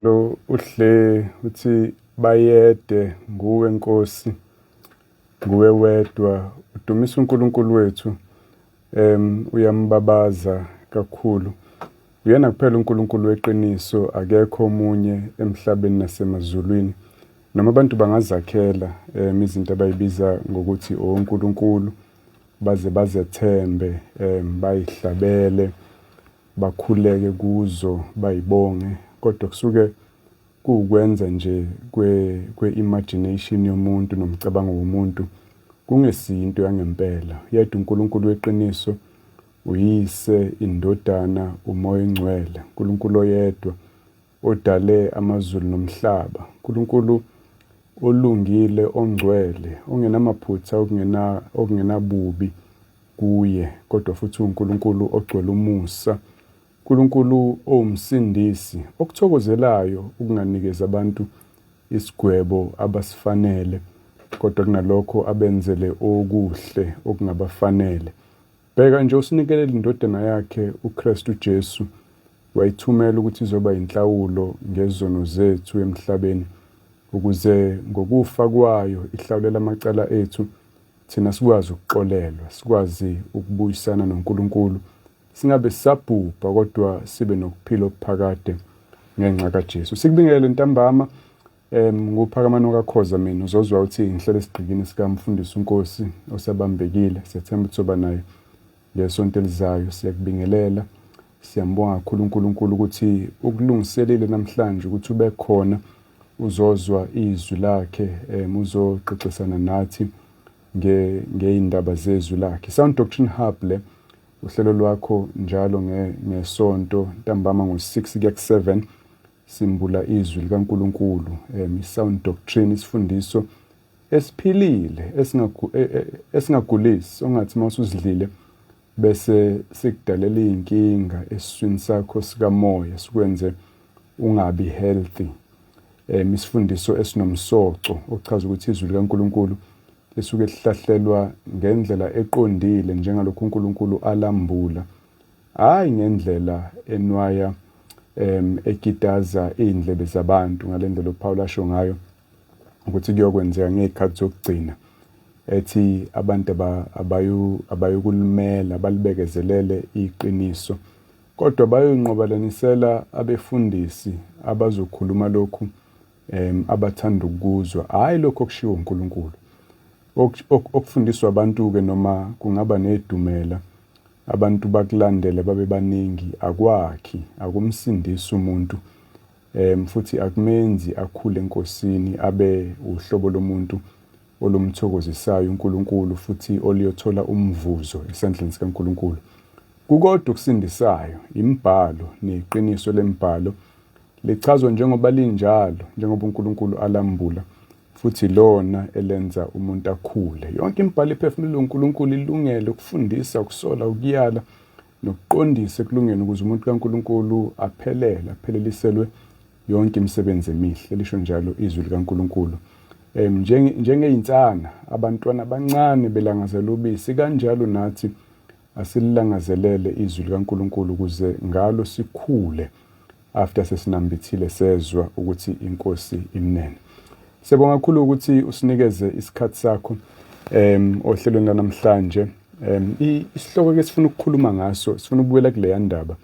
Lo uhle uthi bayede nguwe Nkosi, nguwe wedwa udumisa uNkulunkulu wethu. Uyambabaza kakhulu. Uyena kuphela uNkulunkulu weqiniso, akekho omunye emhlabeni nasemazulwini. Noma abantu bangazakhela izinto abayibiza ngokuthi onkulunkulu baze bazethembe, bayihlabele, bakhuleke kuzo, bayibonge, kodwa kusuke kuwukwenza nje kwe-imagination yomuntu nomcabango womuntu, kungesinto yangempela. Yedwa uNkulunkulu weqiniso, uyise, indodana, umoya engcwele, uNkulunkulu oyedwa odale amazulu nomhlaba, uNkulunkulu olungile, ongcwele, ongenamaphutha, okungenabubi kuye, kodwa futhi uNkulunkulu ogcwele umusa, uNkulunkulu owumsindisi, okuthokozelayo ukunganikeza abantu isigwebo abasifanele, kodwa kunalokho abenzele okuhle okungabafanele. Bheka nje usinikele indodana yakhe uKristu Jesu, wayithumela ukuthi izoba inhlawulo ngezono zethu emhlabeni, ukuze ngokufa kwayo ihlawulela amacala ethu, thina sikwazi ukuxolelwa, sikwazi ukubuyisana noNkulunkulu, singabe sisabhubha kodwa sibe nokuphila okuphakade ngenxa kaJesu. Sikubingelele ntambama, nguphakamani kaKhoza mina, uzozwa uthi ngihlele esigqikini sikamfundisi uNkosi osabambekile. Siyethemba ukuthi soba naye ngesonto elizayo. Siyakubingelela, siyambonga kakhulu uNkulunkulu ukuthi ukulungiselile namhlanje ukuthi ube khona, uzozwa izwi lakhe, uzoxoxisana nathi ngeindaba zezwi lakhe. Sound Doctrine Hub le uhlelo lwakho njalo ngesonto ntambama ngo-6 kuya ku-7 simbula izwi likaNkulunkulu. I-Sound Doctrine, isifundiso esiphilile, esingagulisi, ongathi mawusuzidlile bese sikudalela iy'nkinga esiswini sakho sikamoya, sikwenze ungabi healthy. Isifundiso esinomsoco okuchaza ukuthi izwi likaNkulunkulu lisuke lihlahlelwa ngendlela eqondile njengalokhu uNkulunkulu alambula, hayi ngendlela enwaya ekitaza iy'ndlebe zabantu, ngale ndlela uPaul asho ngayo ukuthi kuyokwenzeka ngey'khathi zokugcina, ethi abantu abayokulimela, balibekezelele iqiniso, kodwa bayoyinqobalanisela abefundisi abazokhuluma lokhu abathanda ukuzwa, hhayi lokho okushiwo uNkulunkulu. Okufundiswa abantu-ke noma kungaba nedumela, abantu bakulandele babe baningi, akwakhi, akumsindisi umuntu, futhi akumenzi akhule enkosini, abe uhlobo lomuntu olumthokozisayo uNkulunkulu futhi oliyothola umvuzo esandleni sikaNkulunkulu. Kukodwa okusindisayo, imibhalo neqiniso lembhalo lichazwa njengoba linjalo, njengoba uNkulunkulu alambula, futhi lona elenza umuntu akhule. Yonke imibhalo iphefumulelwe uNkulunkulu ilungele ukufundisa, ukusola, ukuyala, nokuqondisa ekulungeni ukuze umuntu kaNkulunkulu apheleliselwe yonke imisebenzi emihle. Elisho njalo izwi likaNkulunkulu. Njengey'nsana, abantwana abancane belangazela ubisi, kanjalo nathi asililangazelele izwi likaNkulunkulu ukuze ngalo sikhule after sesinambithile sezwa ukuthi iNkosi imnene. Siyabonga kakhulu ukuthi usinikeze isikhathi sakho ohlelweni lanamhlanje. Isihloko ke sifuna ukukhuluma ngaso, sifuna ukubuyela kuleya ndaba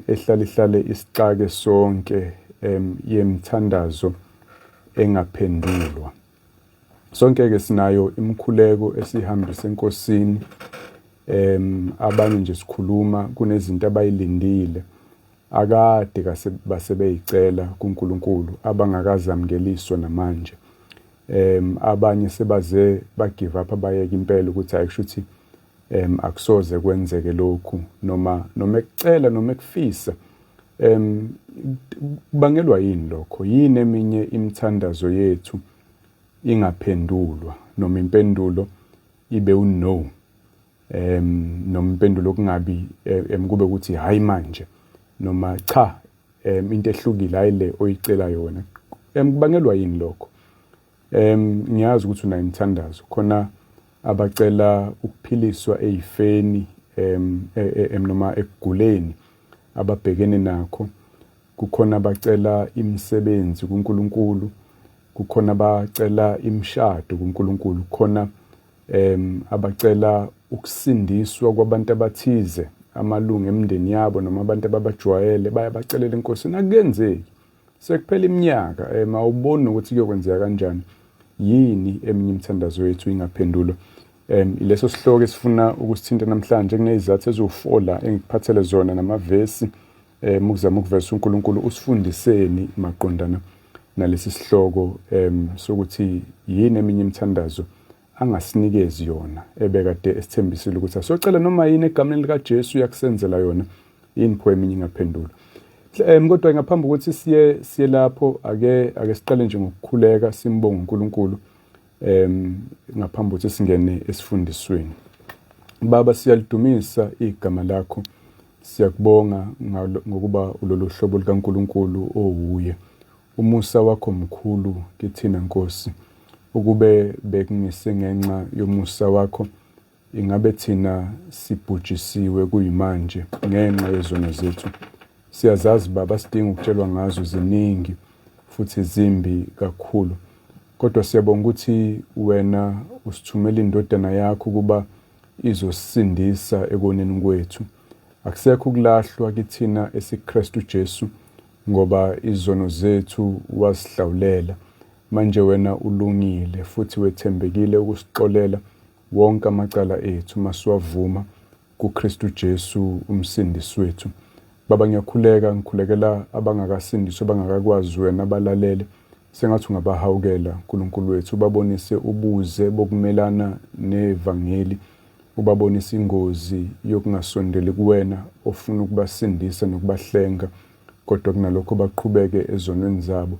ehlale isixake sonke yemthandazo engaphendulwa. Sonke-ke sinayo imikhuleko esihambisa enkosini, abanye nje sikhuluma kunezinto abayilindile akade basebeyicela kuNkulunkulu abangakazamukeliswa namanje. Abanye sebaze bagive up, abayeka impela ukuthi ayikusho ukuthi akusoze kwenzeke lokhu, noma ekucela noma ekufisa. Kubangelwa yini lokho? Yini eminye imithandazo yethu ingaphendulwa, noma impendulo ibe no, noma impendulo kungabi kube ukuthi hayi manje, noma cha, into ehlukile hayi le oyicela yona. Kubangelwa yini lokho? Ngiyazi ukuthi unayo imithandazo, khona abacela ukuphiliswa ey'feni noma ekuguleni ababhekene nakho. kukhona abacela imisebenzi kuNkulunkulu, kukhona abacela imishado kuNkulunkulu, kukhona abacela ukusindiswa kwabantu abathize, amalungu emndeni yabo noma abantu ababajwayele bayabacelela enkosini. Akuyenzeki, sekuphela iminyaka, awuboni ukuthi kuyokwenzeka kanjani. Yini eminye imithandazo yethu ingaphendulwa? Ileso sihloko esifuna ukusithinta namhlanje, kunezizathu eziwu4 engikuphathele zona namavesi ukuzama ukuveza uNkulunkulu usifundiseni maqondana nalesi sihloko sokuthi yini eminye imithandazo angasinikezi yona ebekade esithembisile ukuthi asocela noma yini egameni likaJesu yakusenzela yona, yini pho eminye ingaphendulwa. Kodwa ngaphambi ukuthi siye lapho, ake siqale nje ngokukhuleka simbonge uNkulunkulu ngaphambi ukuthi singene esifundisweni. Baba, siyalidumisa igama lakho, siyakubonga ngokuba ulolu hlobo likaNkulunkulu owuye. Umusa wakho mkhulu kithina Nkosi, ukube bekungise ngenxa yomusa wakho ingabe thina sibhujisiwe kuyimanje ngenxa yezono zethu. Siyazazi Baba, sidinga ukutshelwa ngazo ziningi futhi zimbi kakhulu, kodwa siyabonga ukuthi wena usithumela indodana yakho kuba izosindisa ekoneni kwethu. Akusekho ukulahlwa kithina esiKristu Jesu, ngoba izono zethu wasihlawulela. Manje wena ulungile futhi wethembekile ukusixolela wonke amacala ethu masiwavuma kuKristu Jesu umsindisi wethu. Baba, ngikhulekela abangakasindiswa, abangakakwazi wena abalalele, sengathi ungabahawukela uNkulunkulu wethu, ubabonise ubuze bokumelana nevangeli, ubabonise ingozi yokungasondeli kuwena ofuna ukubasindisa nokubahlenga, kodwa kunalokho baqhubeke ezonweni zabo.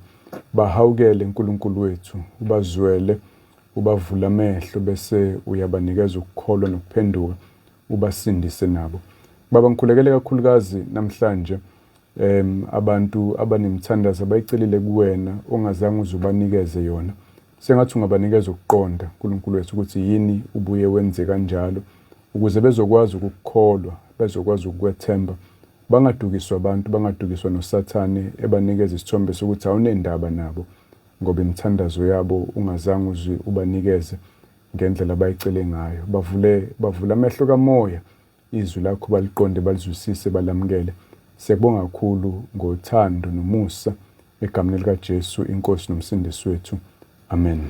Bahawukele uNkulunkulu wethu, ubazwele, ubavula amehlo, bese uyabanikeza ukukholwa nokuphenduka, ubasindise nabo. Baba, ngikhulekele kakhulukazi namhlanje abantu abanemithandazo abayicelile kuwena ongazange uzubanikeze yona. Sengathi ungabanikeza ukuqonda uNkulunkulu wethu ukuthi yini ubuye wenze kanjalo, ukuze bezokwazi ukukholwa, bezokwazi ukwethemba, bangadukiswa abantu, bangadukiswa noSathane ebanikeza isithombe sokuthi awunendaba nabo, ngoba imithandazo yabo ungazange uze ubanikeze ngendlela abayicele ngayo. Bavule amehlo kamoya, izwi lakho baliqonde, balizwisise, balamukele. Siyakubonga kakhulu ngothando nomusa egameni likaJesu inkosi nomsindisi wethu. Amen.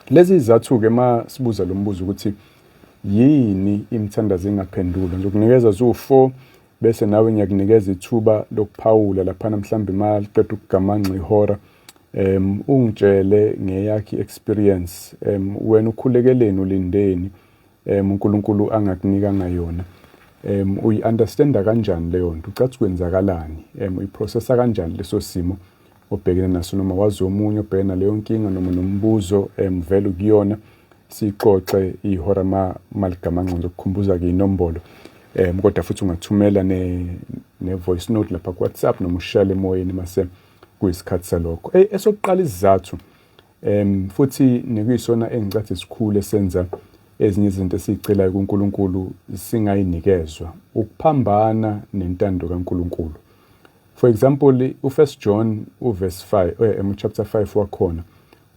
Lezi izathu-ke sibuza lo mbuzo ukuthi yini imithandazo engaphendulwa, ngizokunikeza ziwu4 bese nawe ngiyakunikeza ithuba lokuphawula lapha mhlambe maliqeda ukugamanxa ihora. Ungitshele ngeyakhi experience, wena ukhulekeleni ulindeni uNkulunkulu angakunikanga yona. Uyi-understanda kanjani leyo nto, ucathi kwenzakalani, uyiprocessa kanjani leso simo obhekene naso, noma wazi omunye obhekene naleyo nkinga noma nombuzo vele ukuyona. Sixoxe ihora maligamanxa, ngizokukhumbuza-ke inombolo, kodwa futhi ungathumela ne-voice note lapha ku-WhatsApp noma ushayele emoyeni mase kuyisikhathi salokho. Esokuqala isizathu, futhi nekuyisona engicathi isikhulu esenza ezinye izinto esizicelayo kuNkulunkulu singayinikezwa, ukuphambana nentando kaNkulunkulu. For example, u1 John uverse 5, chapter 5 wakhona,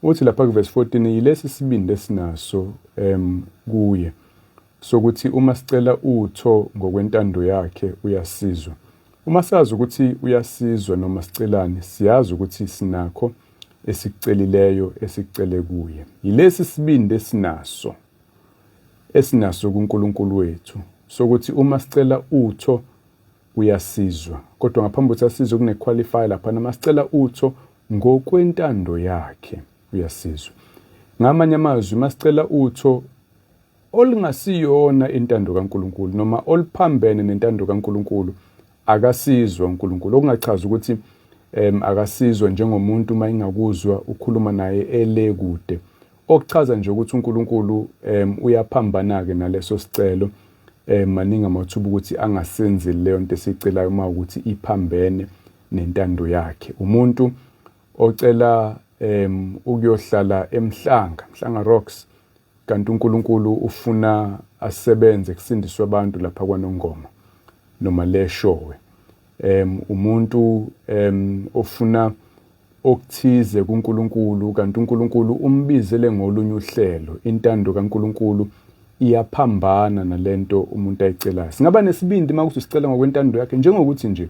uthi lapha kuverse 14, yilesi sibindi esinaso kuye sokuthi uma sicela utho ngokwentando yakhe uyasizwa. Uma sazi ukuthi uyasizwa noma sicelani, siyazi ukuthi sinakho esikucelileyo esicele kuye. Yilesi sibindi esinaso kuNkulunkulu wethu sokuthi uma sicela utho uyasizwa. Kodwa ngaphambi kokuthi asizwe kune-qualifier lapha, masicela utho ngokwentando yakhe uyasizwa. Ngamanye amazwi, masicela utho olungasiyona intando kaNkulunkulu noma oluphambene nentando kaNkulunkulu, akasizwa uNkulunkulu. Okungachaza ukuthi akasizwa njengomuntu uma ingakuzwa ukhuluma naye ele kude, okuchaza nje ukuthi uNkulunkulu uyaphambana-ke naleso sicelo. Maningi amathuba ukuthi angasenzi leyo nto esicelayo uma ukuthi iphambene nentando yakhe. Umuntu ocela ukuyohlala eMhlanga Rocks, kanti uNkulunkulu ufuna asebenze kusindiswa abantu lapha kwaNongoma noma leShowe. umuntu ofuna okuthize kuNkulunkulu kanti uNkulunkulu umbizele ngolunye uhlelo. Intando kaNkulunkulu iyaphambana nalento umuntu ayicelayo. Singaba nesibindi makuthi sicela ngokwentando yakhe, njengokuthi nje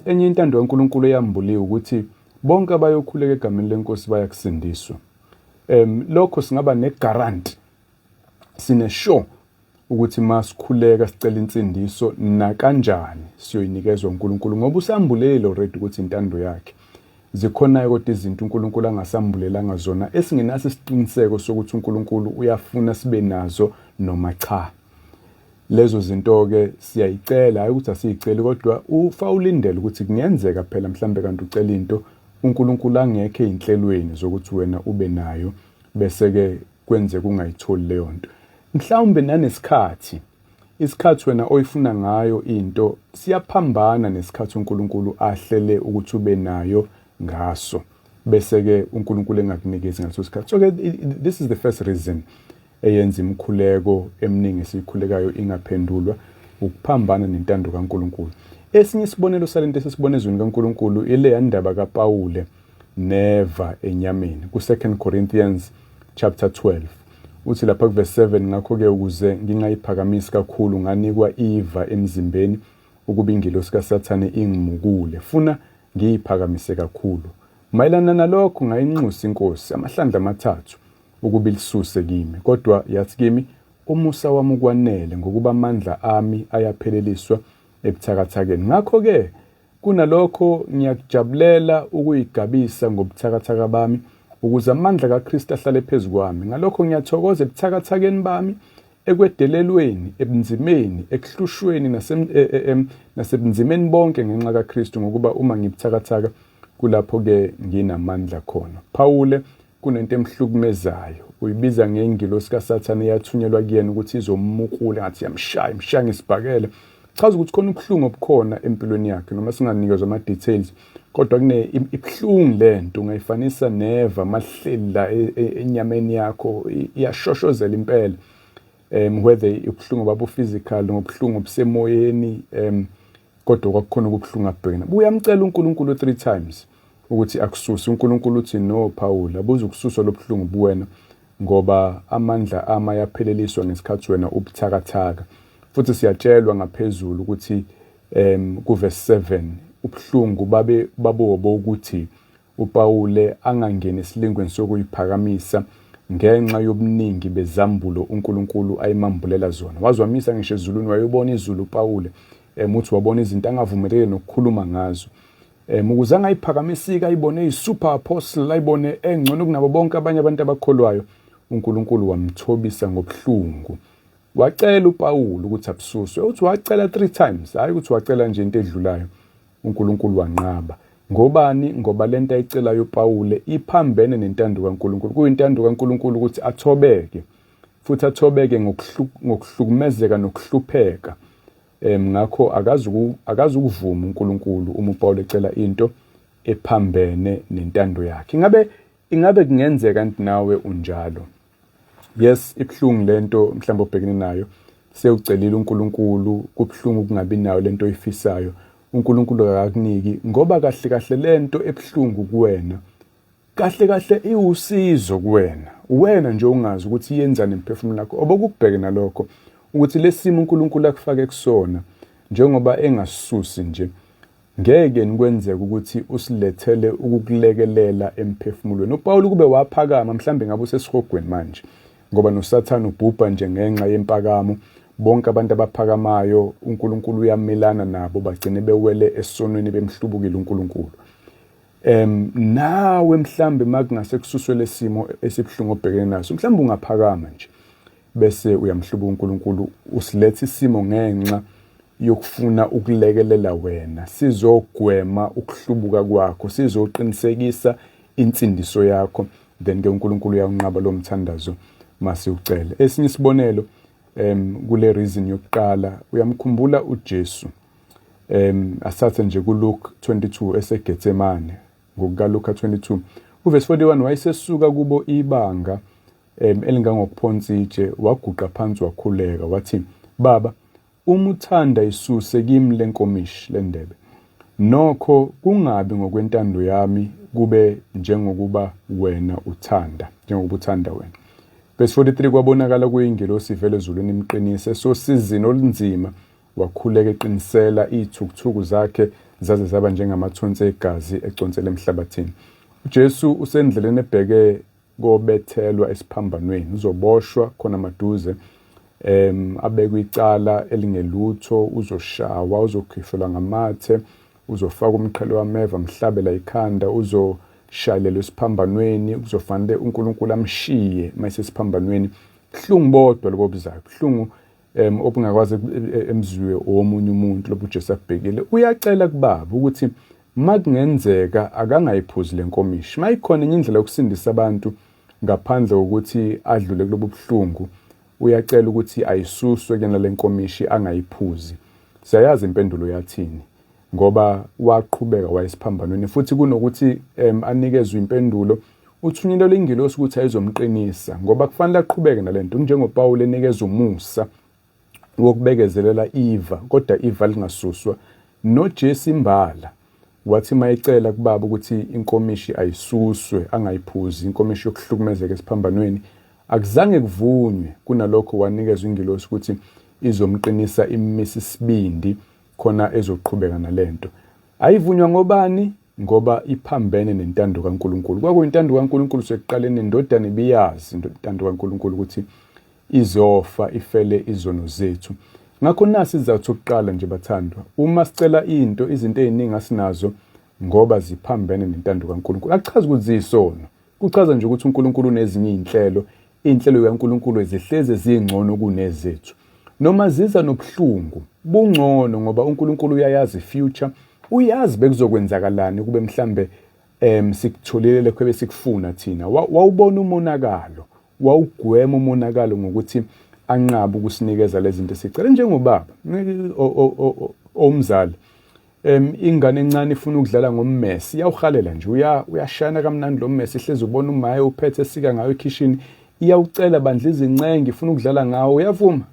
enye intando kaNkulunkulu eyambuliwe ukuthi bonke abayokhuleka egameni lenkosi bayakusindiswa. Lokho singaba negaranti, sine-sure ukuthi masikhuleka sicela insindiso na kanjani siyoyinikezwa uNkulunkulu ngoba usambulele already ukuthi intando yakhe. Zikhona kodwa izinto uNkulunkulu angasambulelanga zona esingenaso isiqiniseko sokuthi uNkulunkulu uyafuna sibe nazo noma cha. Lezo zinto-ke siyayicela, hayi ukuthi asiyiceli, kodwa ufawulindele ukuthi kungenzeka phela mhlambe kanti ucela into uNkulunkulu angekho ey'nhlelweni zokuthi wena ube nayo bese-ke kwenzeka ungayitholi leyo nto. Mhlawumbe nanesikhathi, isikhathi wena oyifuna ngayo into siyaphambana nesikhathi uNkulunkulu ahlele ukuthi ube nayo ngaso, bese-ke uNkulunkulu engakunikezi ngaleso sikhathi. So-ke this is the first reason eyenza imikhuleko eminingi esiyikhulekayo ingaphendulwa, ukuphambana nentando kaNkulunkulu. Esinye isibonelo salento esisibona ezweni kaNkulunkulu ile yandaba kaPawule neva enyameni ku-2 Corinthians chapter 12. Uthi lapha kuverse 7, ngakho-ke ukuze ngingayiphakamisi kakhulu nganikwa iva emzimbeni ukuba ingilosi kaSathane ingimukule, funa ngiyiphakamise kakhulu. Mayelana nalokho ngayinxusa inkosi amahlandla amathathu ukuba ilisuse kimi, kodwa yathi kimi, umusa wami ukwanele ngokuba amandla ami ayapheleliswa ebuthakathakeni. Ngakho-ke kunalokho ngiyakujabulela ukuyigabisa ngobuthakathaka bami ukuze amandla kaKristu ahlale phezu kwami. Ngalokho ngiyathokoza ebuthakathakeni bami, ekwedelelweni, ebunzimeni, ekuhlushweni nasebunzimeni bonke ngenxa kaKristu, ngokuba uma ngibuthakathaka kulapho-ke nginamandla khona. Phawule kunento emhlukumezayo, uyibiza ngengilosi kaSathane eyathunyelwa kuyena ukuthi izomukula ngathi imshaya ngesibhakela. Chaza ukuthi khona ubuhlungu obukhona empilweni yakhe, noma singanikezwa ama-details, kodwa ibuhlungu lento ungayifanisa neva mahleli la enyameni yakho, iyashoshozela impela. Whether ubuhlungu babo physical ngobuhlungu obusemoyeni, kodwa kwakukhona ubuhlungu abhekene. Uyamcela uNkulunkulu 3 times ukuthi akususe. uNkulunkulu uthi no Phawula, abuze ukususwa lobuhlungu buwena ngoba amandla ami ayapheleliswa ngesikhathi wena ubuthakathaka. Futhi siyatshelwa ngaphezulu ukuthi kuverse 7 ubuhlungu babobo ukuthi uPawule angangeni esilingweni sokuyiphakamisa ngenxa yobuningi bezambulo uNkulunkulu ayimambulela zona. Wazwamisa ngisho ezulwini, wayobona izulu uPawule, uthi wabona izinto angavumeleki nokukhuluma ngazo. Ukuze angayiphakamisika ayibone iyi-super apostle, ayibone engcono kunabo bonke abanye abantu abakholwayo, uNkulunkulu wamthobisa ngobuhlungu. Wacela uPawule ukuthi abususwe. Uthi wacela 3 times, hayi ukuthi wacela nje into edlulayo. uNkulunkulu wanqaba. Ngobani? Ngoba lento ayicelayo uPawule iphambene nentando kaNkulunkulu. Kuyintando kaNkulunkulu ukuthi athobeke, futhi athobeke ngokuhlukumezeka nokuhlupheka. Ngakho akazi ukuvuma uNkulunkulu uma uPawule ecela into ephambene nentando yakhe. Ingabe kungenzeka kanti nawe unjalo? Yes, ibhlungu lento mhlawumbe obhekene nayo, sewucelile uNkulunkulu, kubhlungu ukungabi nayo lento oyifisayo. uNkulunkulu akakuniki ngoba kahle kahle lento ebhlungu kuwena, kahle kahle iwusizo kuwena. Wena nje ungazi ukuthi iyenzani emphefumulweni wakho. Obokubheke nalokho ukuthi lesimo uNkulunkulu akufake kusona, njengoba engasisusi nje, ngeke nikwenzeka ukuthi usilethele ukukulekelela emphefumulweni. uPawule kube waphakama mhlambe ngabe usesihogweni manje, ngoba noSathane ubhubha nje ngenxa yempakamo. Bonke abantu abaphakamayo uNkulunkulu uyamelana nabo, bagcine bewele esonweni bemhlubukile uNkulunkulu. Nawe mhlambe makungase kususwe lesimo esibhlungu obhekene naso, mhlambe ungaphakama nje bese uyamhlubuka uNkulunkulu, usilethe isimo ngenxa yokufuna ukulekelela wena, sizogwema ukuhlubuka kwakho, sizoqinisekisa insindiso yakho, then ke uNkulunkulu uyanqaba lo mthandazo mase ucela. Esinye isibonelo kule reason yokuqala, uyamkhumbula uJesu asathe nje kuLuke 22 eseGetsemane, ngokukaLuka 22 uverse 41, wayesesuka kubo ibanga elingangokuphonsa itshe, waguqa phansi wakhuleka wathi, Baba, uma uthanda isuse kimi lenkomishi lendebe, nokho kungabi ngokwentando yami, kube njengokuba wena uthanda, njengoba uthanda wena. Verse 43, kwabonakala kuyingelosi ivela ezulwini imqinisa, esosizini olunzima wakhuleka eqinisela, iy'thukuthuku zakhe zaze zaba njengamathonsi egazi econsela emhlabathini. uJesu usendleleni ebheke kobethelwa esiphambanweni, uzoboshwa khona maduze, abekwe icala elingelutho, uzoshawa, uzokhifelwa ngamathe, uzofaka umqhele wameva, mhlabela ikhanda, uzoshayelelwa esiphambanweni, kuzofanele uNkulunkulu amshiye mayesesiphambanweni. Buhlungu bodwa lobo buzayo, buhlungu obungakwazi emzizwe omunye umuntu lobo uJesu abhekile. Uyacela kubaba ukuthi makungenzeka akangayiphuzi lenkomishi, mayikhona enye indlela yokusindisa abantu ngaphandle kokuthi adlule kulobo buhlungu, uyacela ukuthi ayisuswe kena lenkomishi angayiphuzi. Siyayazi impendulo yathini, ngoba waqhubeka wayesiphambanweni, futhi kunokuthi anikezwe impendulo, uthunyelelwe ingelosi ukuthi ayizomqinisa, ngoba kufanele aqhubeke nalento, njengoPawulu enikeza umusa wokubekezelela iva, kodwa iva lingasuswa. noJesu imbala wathi mayecela kubaba ukuthi inkomishi ayisuswe, angayiphuzi, inkomishi yokuhlukumezeka esiphambanweni, akuzange kuvunywe. Kunalokho wanikezwa ingelosi ukuthi izomqinisa, imise isibindi khona ezoqhubeka nalento. Ayivunywa ngobani? Ngoba iphambene nentando kaNkulunkulu. Kwakuyintando kaNkulunkulu sekuqaleni, indodana ibiyazi intando kaNkulunkulu ukuthi izofa ifele izono zethu. Ngakho nasi izathu sokuqala nje bathandwa, uma sicela izinto eziningi asinazo ngoba ziphambene nentando kaNkulunkulu, akuchazi ukuthi ziyisono. Kuchaza nje ukuthi uNkulunkulu unezinye iy'nhlelo kaNkulunkulu ezihleze zingcono kunezethu. Noma ziza nobuhlungu, bungcono ngoba uNkulunkulu uyayazi future, uyazi bekuzokwenzakalani kube mhlambe sikutholile khwebe sikufuna thina. Wawubona umonakalo, wawugwema umonakalo ngokuthi anqabe ukusinikeza lezi zinto esicela. Njengobaba omzali, ingane encane ifuna ukudlala ngommesi, iyawuhalela nje, uyashana kamnandi lo mmesi, ihlezi ubona umaye uphethe esika ngayo ekhishini, iyawucela bandla izincenge, ifuna ukudlala ngawo, uyavuma?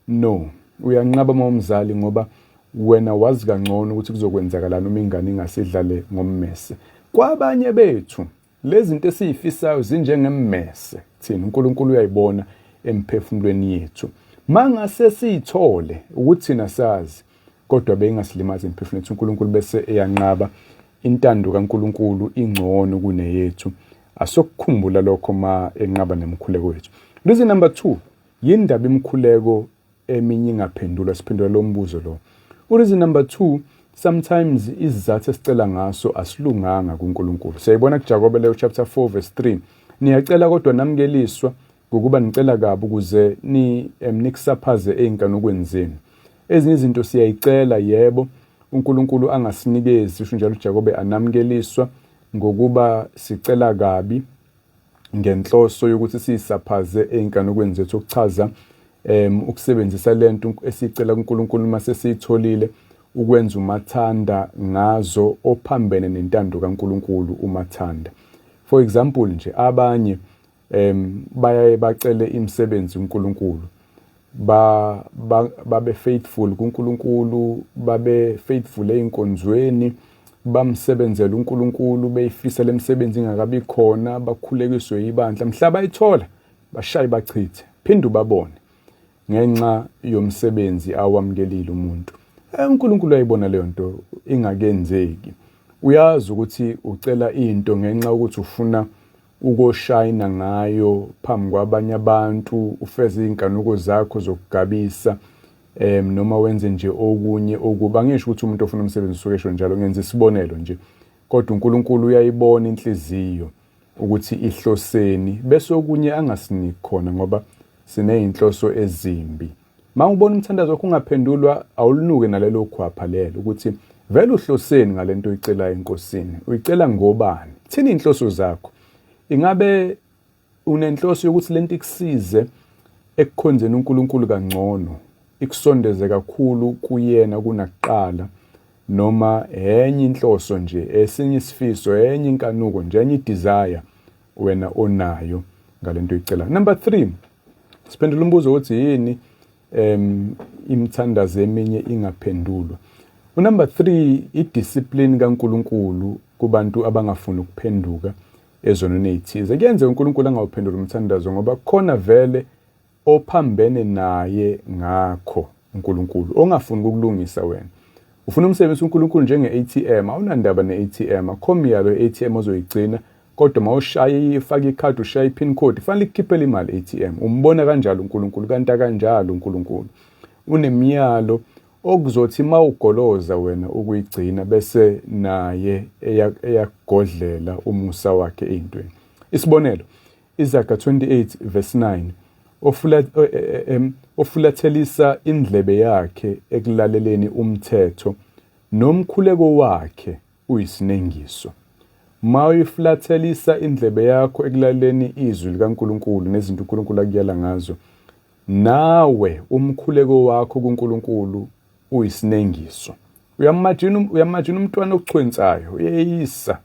No, uyanqaba umzali ngoba wena wazi kangcono ukuthi kuzokwenzakalani uma ingane ingasidlale ngommese. Kwabanye bethu lezi zinto esiyifisayo zinjengemmese, thina uNkulunkulu uyayibona emphefumulweni yethu. Mangase siyithole ukuthi thina sazi, kodwa bengasilimazi emphefumulweni yethu, uNkulunkulu bese eyanqaba. Intando kaNkulunkulu ingcono kuneyethu. Asokukhumbula lokho ma enqaba nemkhuleko wethu. Reason number 2, yindaba imkhuleko eminye ingaphendulwa, siphendula lo mbuzo lo. Reason number 2, sometimes izizathu esicela ngaso asilunganga kuNkulunkulu. Siyayibona kuJakobe leyo chapter 4 verse 3. Niyacela kodwa namkeliswa ngokuba nicela kabi ukuze nikusaphaze ey'nkanukweni zenu. Ezinye izinto siyayicela, yebo, uNkulunkulu angasinikezi, usho njalo uJakobe, anamkeliswa ngokuba sicela kabi ngenhloso yokuthi siyisaphaze ey'nkanukweni zethu, okuchaza ukusebenzisa lento esicela kuNkulunkulu mase siyitholile, ukwenza umathanda ngazo ophambene nentando kaNkulunkulu umathanda. For example nje, abanye bayaye bacele imisebenzi uNkulunkulu, babe faithful kuNkulunkulu, babe faithful ey'nkonzweni, bamsebenzela uNkulunkulu, beyifisa le misebenzi ingakabi khona, bakhulekiswe ibandla, mhla bayithola bashaye bachithe, phinde ubabone ngenxa yomsebenzi awamkelile umuntu. uNkulunkulu uyayibona leyo nto ingakenzeki. Uyazi ukuthi ucela into ngenxa ukuthi ufuna ukoshayina ngayo phambi kwabanye abantu, ufeze iy'nkanuko zakho zokugabisa, noma wenze nje okunye okuba. Ngisho ukuthi umuntu ofuna umsebenzi usuke esho njalo, ngenza isibonelo nje, kodwa uNkulunkulu uyayibona inhliziyo ukuthi ihloseni, bese okunye angasiniki khona ngoba siney'nhloso ezimbi. Ma ubona umthandazo wakho ungaphendulwa, awulunuke nalelo khwapha lelo ukuthi vele uhloseni ngalento uyicela enkosini, uyicela ngobani, thini inhloso zakho. Ingabe unenhloso yokuthi lento ikusize ekukhonzeni uNkulunkulu kangcono, ikusondeze kakhulu kuyena kunakuqala, noma enye inhloso nje, esinye isifiso, enye inkanuko nje, enye desire wena onayo ngalento uyicela. Number 3, siphendula umbuzo ukuthi yini imithandazo eminye ingaphendulwa. Number 3, idiscipline kaNkulunkulu kubantu abangafuni ukuphenduka ezonweni ezithize. Kuyenza uNkulunkulu angawuphendula umthandazo ngoba khona vele ophambene naye ngakho uNkulunkulu ongafuni ukulungisa wena. Ufuna umsebenzi uNkulunkulu njenge-ATM, awunandaba ne-ATM, akho miyalo ye-ATM ozoyigcina, kodwa mawushaye ifake ikhadi ushaye i-pin code fanele ikukhiphele imali ATM. Umbona kanjalo uNkulunkulu, kanti kanjalo uNkulunkulu unemiyalo okuzothi mawugoloza wena ukuyigcina bese naye eyagodlela umusa wakhe ezintweni. Isibonelo, Izaga 28 verse 9, ofulathelisa indlebe yakhe ekulaleleni umthetho nomkhuleko wakhe uyisinengiso. Mawuyifulathelisa indlebe yakho ekulaleleni izwi likaNkulunkulu nezinto uNkulunkulu akuyala ngazo, nawe umkhuleko wakho kuNkulunkulu uyisinengiso. Uyamagina umntwana ochwensayo, uyeyisa,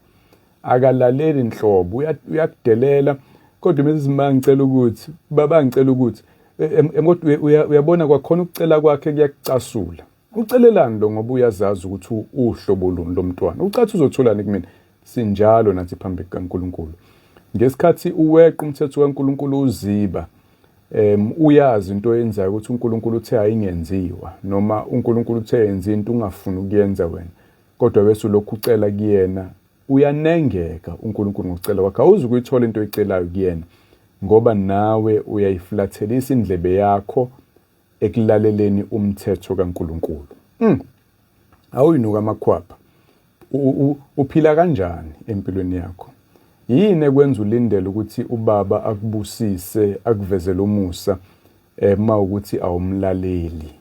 akalaleli inhlobo, uyakudelela, kodwa mezimanga ngicela ukuthi, baba ngicela ukuthi, uyabona kwakhona ukucela kwakhe kuyakucasula. Ucelelani lo ngoba uyazazi ukuthi uhlobo luni lomntwana. Ucathi uzotholani kumina? Sinjalo nathi phambi kaNkulunkulu. Ngesikhathi uweqa umthetho kaNkulunkulu uziba, uyazi into yenzayo ukuthi uNkulunkulu uthe ayingenziwa noma uNkulunkulu uthe yenza into ungafuni ukuyenza wena, kodwa bese lokhu ucela kuyena, uyanengeka uNkulunkulu ngokucela kwakhe. Awuzi ukuyithola into oyicelayo kuyena ngoba nawe uyayifulathelisa indlebe yakho ekulaleleni umthetho kaNkulunkulu. Awuyinuka amakhwapha. Uphila kanjani empilweni yakho? Yini ekwenza ulindele ukuthi ubaba akubusise, akuvezele umusa mawukuthi awumlaleli?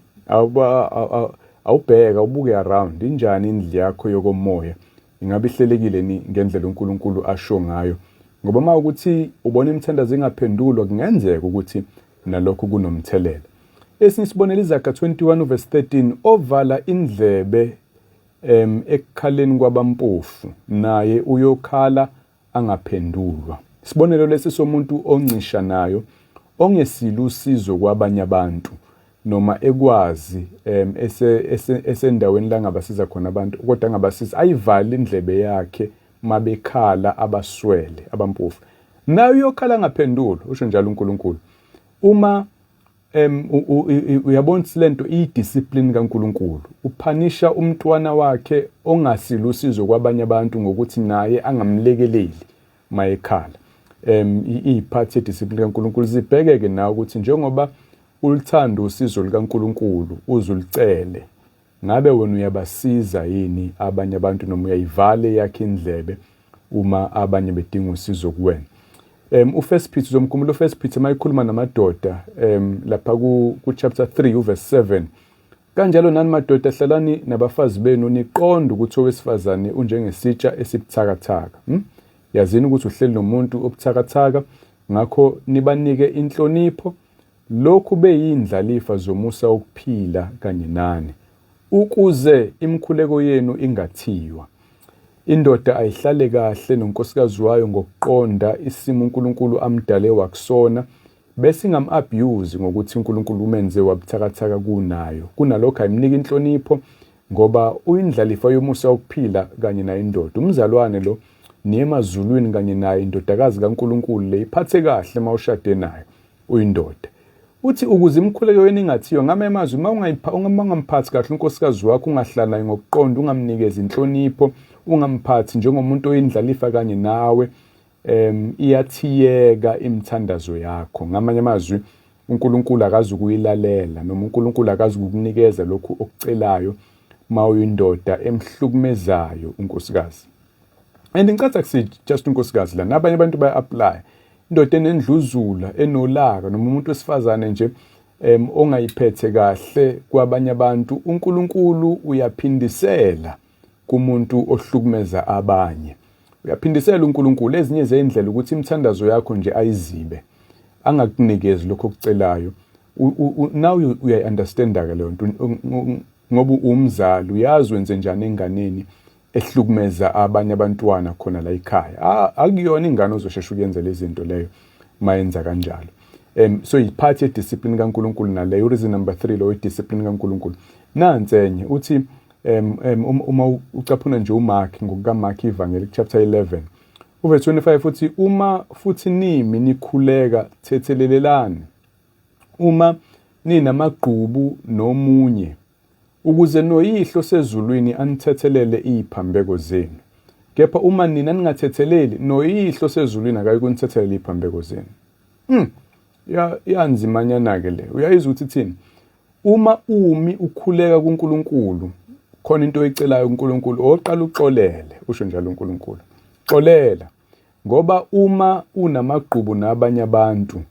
Awubheka, ubuke around, injani indlu yakho yokomoya? Ingabe ihlelekile ni ngendlela uNkulunkulu asho ngayo? Ngoba mawukuthi ubona imithandazo ingaphendulwa, kungenzeka ukuthi nalokho kunomthelela. Esinye isibonelo, Izaga 21 verse 13, ovala indlebe ekukhaleni kwabampofu naye uyokhala angaphendulwa. Isibonelo lesi somuntu oncisha nayo, ongesile usizo kwabanye abantu noma ekwazi esendaweni la ngabasiza khona abantu kodwa ngabasiza ayivale indlebe yakhe mabekhala abaswele abampofu, nayo uyokhala angaphendulwa. Usho njalo uNkulunkulu. Uma uyabona lento idiscipline kaNkulunkulu, uphanisha umntwana wakhe ongasile usizo kwabanye abantu ngokuthi naye angamlekeleli mayekhala. Iphathi yediscipline kaNkulunkulu zibhekeke nawe ukuthi njengoba ulithanda usizo likaNkulunkulu uzulicele, ngabe wena uyabasiza yini abanye abantu noma uyayivale yakhe indlebe uma abanye bedinga usizo kuwena? U-First Peter, uzomkhumbula u-First Peter mayikhuluma namadoda lapha ku-chapter 3 verse 7, kanjalo nani madoda hlalani nabafazi benu niqonde ukuthi owesifazane unjengesitsha esibuthakathaka. Yazini ukuthi uhleli nomuntu obuthakathaka, ngakho nibanike inhlonipho, lokhu beyindlalifa zomusa wokuphila kanye nani, ukuze imikhuleko yenu ingathiwa. Indoda ayihlale kahle nonkosikazi wayo ngokuqonda isimo uNkulunkulu amdale wakusona, bese ingam-abuse ngokuthi uNkulunkulu umenze wabuthakathaka kunayo. Kunalokho ayimnika inhlonipho ngoba uyindlalifa yomusa wokuphila kanye nayo indoda. Umzalwane lo niye emazulwini kanye nayo indodakazi kaNkulunkulu le iphathe kahle mawushade nayo uyindoda. Uthi ukuze imikhuleko yenu ingathiwa, ngame amazwi ungamphathi kahle unkosikazi wakho, ungahlala naye ngokuqonda, ungamnikeza inhlonipho, ungamphathi njengomuntu oyindlalifa kanye nawe, iyathiyeka imithandazo yakho. Ngamanye amazwi uNkulunkulu akazi ukuyilalela noma uNkulunkulu akazi ukukunikeza lokhu okucelayo mawuyindoda emhlukumezayo unkosikazi. And ngicatha kusithi just unkosikazi la, nabanye abantu baya-apply, indoda enendluzula, enolaka noma umuntu wesifazane nje ongayiphethe kahle kwabanye abantu, uNkulunkulu uyaphindisela kumuntu ohlukumeza abanye. Uyaphindisela uNkulunkulu ezinye zeindlela ukuthi imithandazo yakho nje ayizibe, angakunikezi lokho okucelayo. Now uyayi-understand-ka leyo nto ngoba umzali uyazi wenze njani enganeni ehlukumeza abanye abantwana khona la ekhaya. Akuyona ingane ozoshesha ukuyenza lezi zinto leyo mayenza kanjalo. So iphathi yediscipline kaNkulunkulu naleyo. Reason number 3 lo discipline kaNkulunkulu. Nansi enye uthi uma ucaphuna nje uMark ngokukaMark ivangeli chapter 11 uverse 25 uthi uma futhi nimi nikhuleka thethelelelani uma ninamagqubu nomunye ukuze noyihlo sezulwini anithethelele iphambeko zenu. Kepha uma nina ningathetheleli noyihlo sezulwini akayikunithethelele iphambeko zenu. Yanzimanyana ke le. Uyayizwa ukuthi thini? Uma ukhuleka kuNkulunkulu khona into oyicelayo kuNkulunkulu oqala uxolele, usho njalo uNkulunkulu. Xolela. Ngoba uma unamagqubu nabanye abantu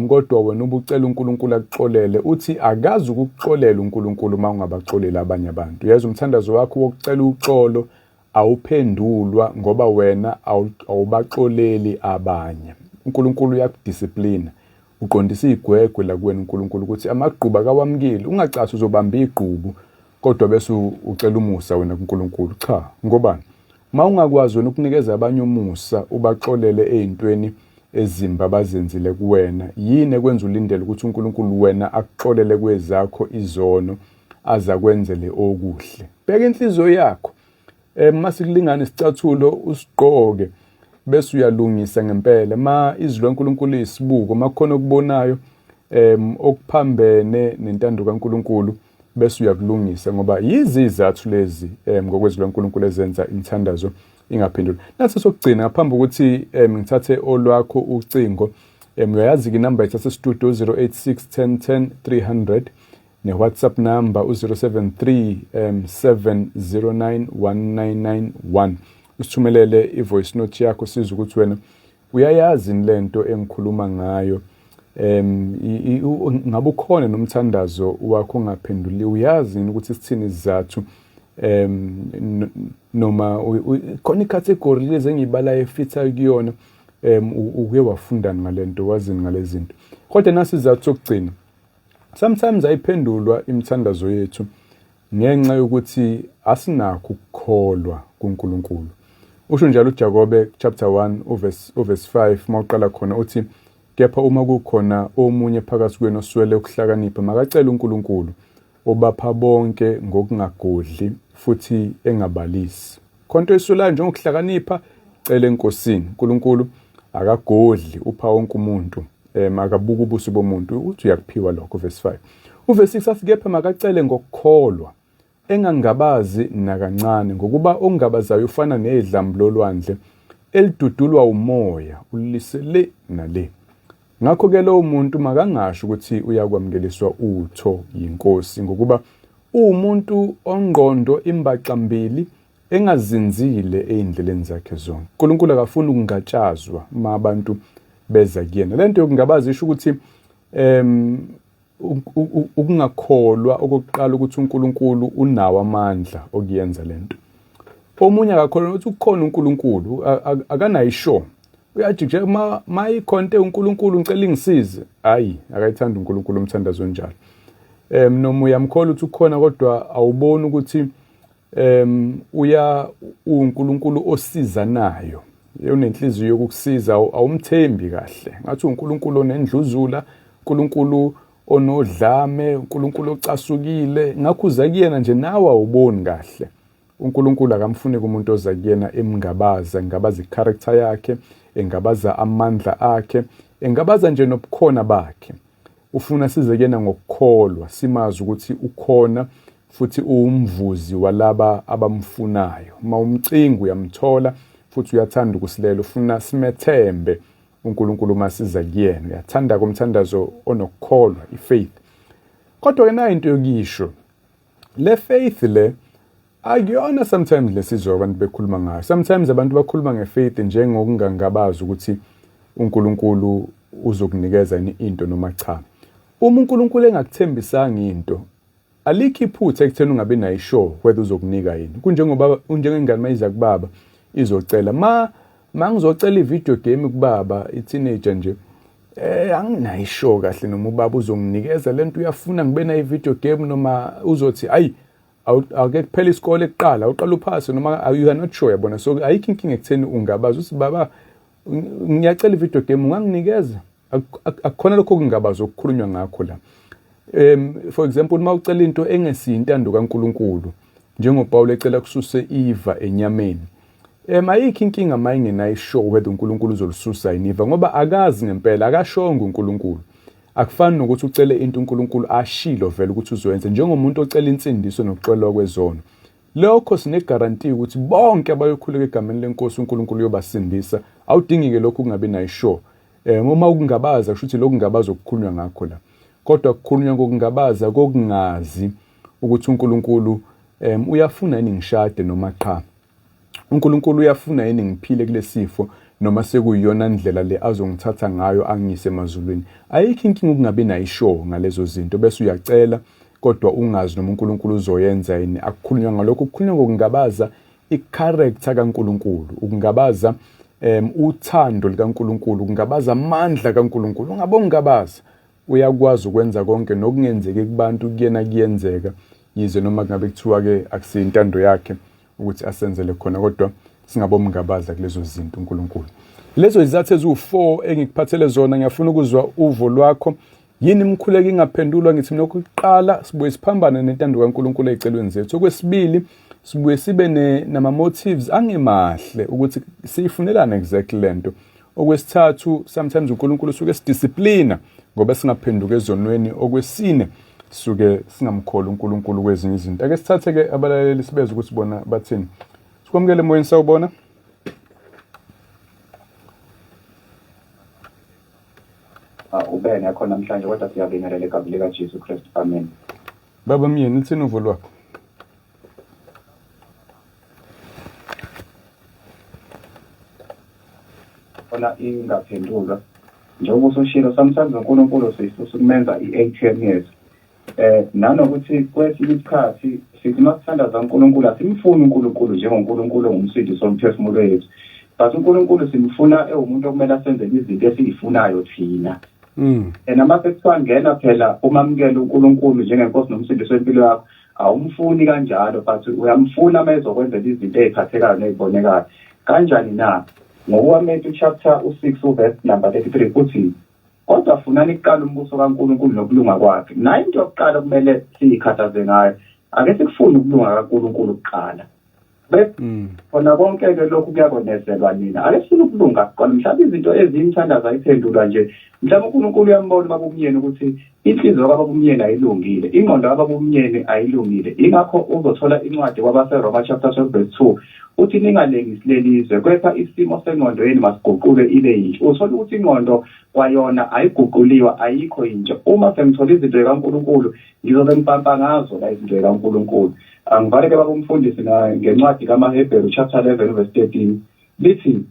kodwa wena ubucela uNkulunkulu akuxolele uthi akazi ukuxolela uNkulunkulu mangabaxolela abanye abantu. Uyazi umthandazo wakho wokucela uxolo awuphendulwa ngoba wena awubaxoleli abanye. uNkulunkulu uyakudisciplina. Uqondisa igwegwe la kuwena uNkulunkulu ukuthi amagqubu akawamkile. Ungacathi uzobamba igqubu kodwa bese ucela umusa wena kuNkulunkulu. Cha, ngobani? Ma ungakwazi wena ukunikeza abanye umusa ubaxolele ezintweni ezimba abazenzile kuwena, yini ekwenza ulindele ukuthi uNkulunkulu wena akuxolele kwezakho izono aza kwenzele okuhle? Bheka inhliziyo yakho. Masikulingana isicathulo usigqoke bese uyalungisa ngempela. Ma izwi loNkulunkulu liyisibuko, makhona okubonayo okuphambene nentando kaNkulunkulu bese uyakulungisa ngoba yizizathu lezi ngokwezwi loNkulunkulu ezenza imithandazo ingaphenduli. Nathi sokugcina ngaphambi ukuthi ngithathe olwakho ucingo, uyayazi ke number yethu studio 08611010 ne-WhatsApp number 073 709 1991. Usithumelele i-voice note yakho siza ukuthi wena uyayazi lento engikhuluma ngayo. Ngabe ukhona nomthandazo wakho ongaphenduli, uyazi ukuthi sithini izathu noma khona icategory lezi engibala efitha kuyona uke wafundana ngalento, wazini ngalezinto. Kodwa nasi izathu sokugcina. Sometimes ayiphendulwa imithandazo yethu ngenxa yokuthi asinakho ukukholwa kuNkulunkulu. Usho njalo uJakobe chapter 1 uverse 5 mawuqala khona uthi kepha uma kukhona omunye phakathi kwenu oswele ukuhlakanipha makacela uNkulunkulu obapha bonke ngokungagodli futhi engabalisi. Khonto eswelayo njengokuhlakanipha cela enkosini. uNkulunkulu akagodli upha wonke umuntu, akabuka ubuso bomuntu, uthi uyakuphiwa lokho. Verse 5 uverse 6 athi kepha makacele ngokukholwa engangabazi nakancane ngokuba ongabazayo ufana nedlambu lolwandle elidudulwa umoya ulisele nale. Ngakho-ke lowo muntu makangasho ukuthi uyakwamukeliswa utho yinkosi ngokuba umuntu ongqondo imbaqambili engazinzile ezindleleni zakhe zonke. uNkulunkulu akafuni ukungatshazwa uma abantu beza kuyena. Lento yokungabazi isho ukuthi ukungakholwa okokuqala ukuthi uNkulunkulu unawo amandla okuyenza lento. Omunye akakholwa ukuthi ukhona uNkulunkulu, akanayisho. Uyathi nje mayikhonte uNkulunkulu ngicela ingisize, hayi akayithanda uNkulunkulu umthandazo njalo. Noma uyamkholwa ukuthi ukhona kodwa awuboni ukuthi uNkulunkulu osizanayo. Unenhliziyo yokukusiza, awumthembi kahle. Ngathi uNkulunkulu onendluzula, uNkulunkulu onodlame, uNkulunkulu ocasukile, ngakho uza kuyena nje nawe awuboni kahle. uNkulunkulu akamfuni kumuntu oza kuyena emngabaza, engabaza i-character yakhe, engabaza amandla akhe, engabaza nje nobukhona bakhe. Ufuna size kuyena ngokukholwa, simazi ukuthi ukhona futhi uwumvuzi walaba abamfunayo. Uma umcingo uyamthola futhi uyathanda ukusilela, ufuna simethembe uNkulunkulu masiza kuyena. Uyathanda kumthandazo onokukholwa, i-faith. Kodwa ke nayo into yokisho le faith le akuyona sometimes lesizwe abantu bekhuluma ngayo. Sometimes abantu bakhuluma ngefaith njengokungangabazi ukuthi uNkulunkulu uzokunikeza into noma cha. Uma uNkulunkulu engakuthembisanga into, alikho iphutha ekutheni ungabe nayo sure whether uzokunika yini. Kunjengoba njengengane mayiza kubaba izocela, ma ngizocela i-video game kubaba, i-teenager nje, anginayo sure kahle noma ubaba uzonginikeza lento uyafuna ngibe nayo i-video game noma uzothi hayi ake kuphela isikole ekuqala uqala uphase noma you are not sure yabona. So ayikho inkinga ekutheni ungabaza uthi baba ngiyacela i-video game unganginikeza. akukhona lokho kungabaza ukukhulunywa ngakho la. For example, uma ucela into engesiyintando kaNkulunkulu, njengoPawulu ecela kususe iva enyameni, ayikho inkinga uma ingenayisho whether uNkulunkulu uzolisusa yini iva, ngoba akazi ngempela, akashongo uNkulunkulu. Akufani nokuthi ucele into uNkulunkulu ashilo vele ukuthi uzoyenza, njengomuntu ocela insindiso nokuxolwa kwezono. Lokho sinegaranti ukuthi bonke abayokhuleka egameni lenkosi uNkulunkulu uyobasindisa. Awudingike lokho kungabi nayisho. Uma ukungabaza kusho ukuthi lokhu kungabaza ukukhulunywa ngakho la. Kodwa ukukhulunywa kokungabaza kokungazi ukuthi uNkulunkulu uyafuna yini ngishade noma cha. uNkulunkulu uyafuna yini ngiphile kulesifo noma sekuyiyona ndlela le azongithatha ngayo angise emazulwini. Ayikho inkinga ukungabi nayisho ngalezo zinto bese uyacela kodwa ungazi noma uNkulunkulu uzoyenza yini. Akukhulunywa ngalokho, ukukhulunywa ngokungabaza i-character kaNkulunkulu, ukungabaza uthando likaNkulunkulu, ukungabaza amandla kaNkulunkulu. Ungabe ungabaza uyakwazi ukwenza konke nokungenzeki kubantu kuyena kuyenzeka, yize noma kungabe kuthiwa ke akusiyintando yakhe ukuthi asenzele khona, kodwa singabomngabaza kulezo zinto uNkulunkulu. Lezo izathu eziwu4 engikuphathele zona, ngiyafuna ukuzwa uvo lwakho. Yini imkhuleko ingaphendulwa? Ngithi mina okokuqala sibuye siphambane nentando kaNkulunkulu ezicelweni zethu. Okwesibili sibuye sibe nama motives angemahle ukuthi siyifunelana exactly lento. Okwesithathu sometimes uNkulunkulu usuke sidisciplina ngoba singaphenduka ezonweni. Okwesine suke singamkholi uNkulunkulu kwezinye izinto. Ake sithathe ke abalaleli sibeze ukuthi bona bathini. Sikwamukele emoyeni sawubona. Ube yakho namhlanje kodwa siyabingelela igama lika Jesu Kristu. Amen. Baba myeni uthini uvo lwakho? Ona ingaphendulwa njengoba usushilo sometimes uNkulunkulu sisukumenza i-8 years. Nanokuthi kwesinye isikhathi sithi masithandaza uNkulunkulu asimfuni uNkulunkulu njengoNkulunkulu ngumsindisi womphefumulo wethu, but uNkulunkulu simfuna ewumuntu okumele asenze izinto esiyifunayo thina. Nama sekuthiwa ngena phela umamukela uNkulunkulu njengenkosi nomsindisi wempilo yakho, awumfuni kanjalo, but uyamfuna uma ezokwenzela izinto eziphathekayo nezibonekayo. Kanjani na? NgokukaMatthew chapter 6 verse number 33 kuthi kodwa funani kuqala umbuso kaNkulunkulu nokulunga kwakhe. Nayo into yokuqala kumele siyikhathaze ngayo, ake sikufune ukulunga kaNkulunkulu kuqala. Khona konke ke lokhu kuyakonezelwa nina. Ake sifune ukulunga kuqala. Mhlawumbe izinto ezimthandaza ayiphendulwa nje. Mhlawumbe uNkulunkulu uyambona ubaba umyeni ukuthi inhliziyo kababa umyeni ayilungile, ingqondo kababa umyeni ayilungile. Ingakho uzothola incwadi kwabaseRoma chapter 12 verse 2 uthi ningalengisi lelizwe, kepha isimo sengqondo yenu masiguqulwe ibe yintsha. Uthola ukuthi ingqondo kwayona ayiguquliwa, ayikho yintsha. Uma sengithola izinto zikaNkulunkulu ngizobe ngipampa ngazo la izinto zikaNkulunkulu. Angivale ke baba umfundisi ngencwadi kaMahebheru chapter 11 verse 13 lithi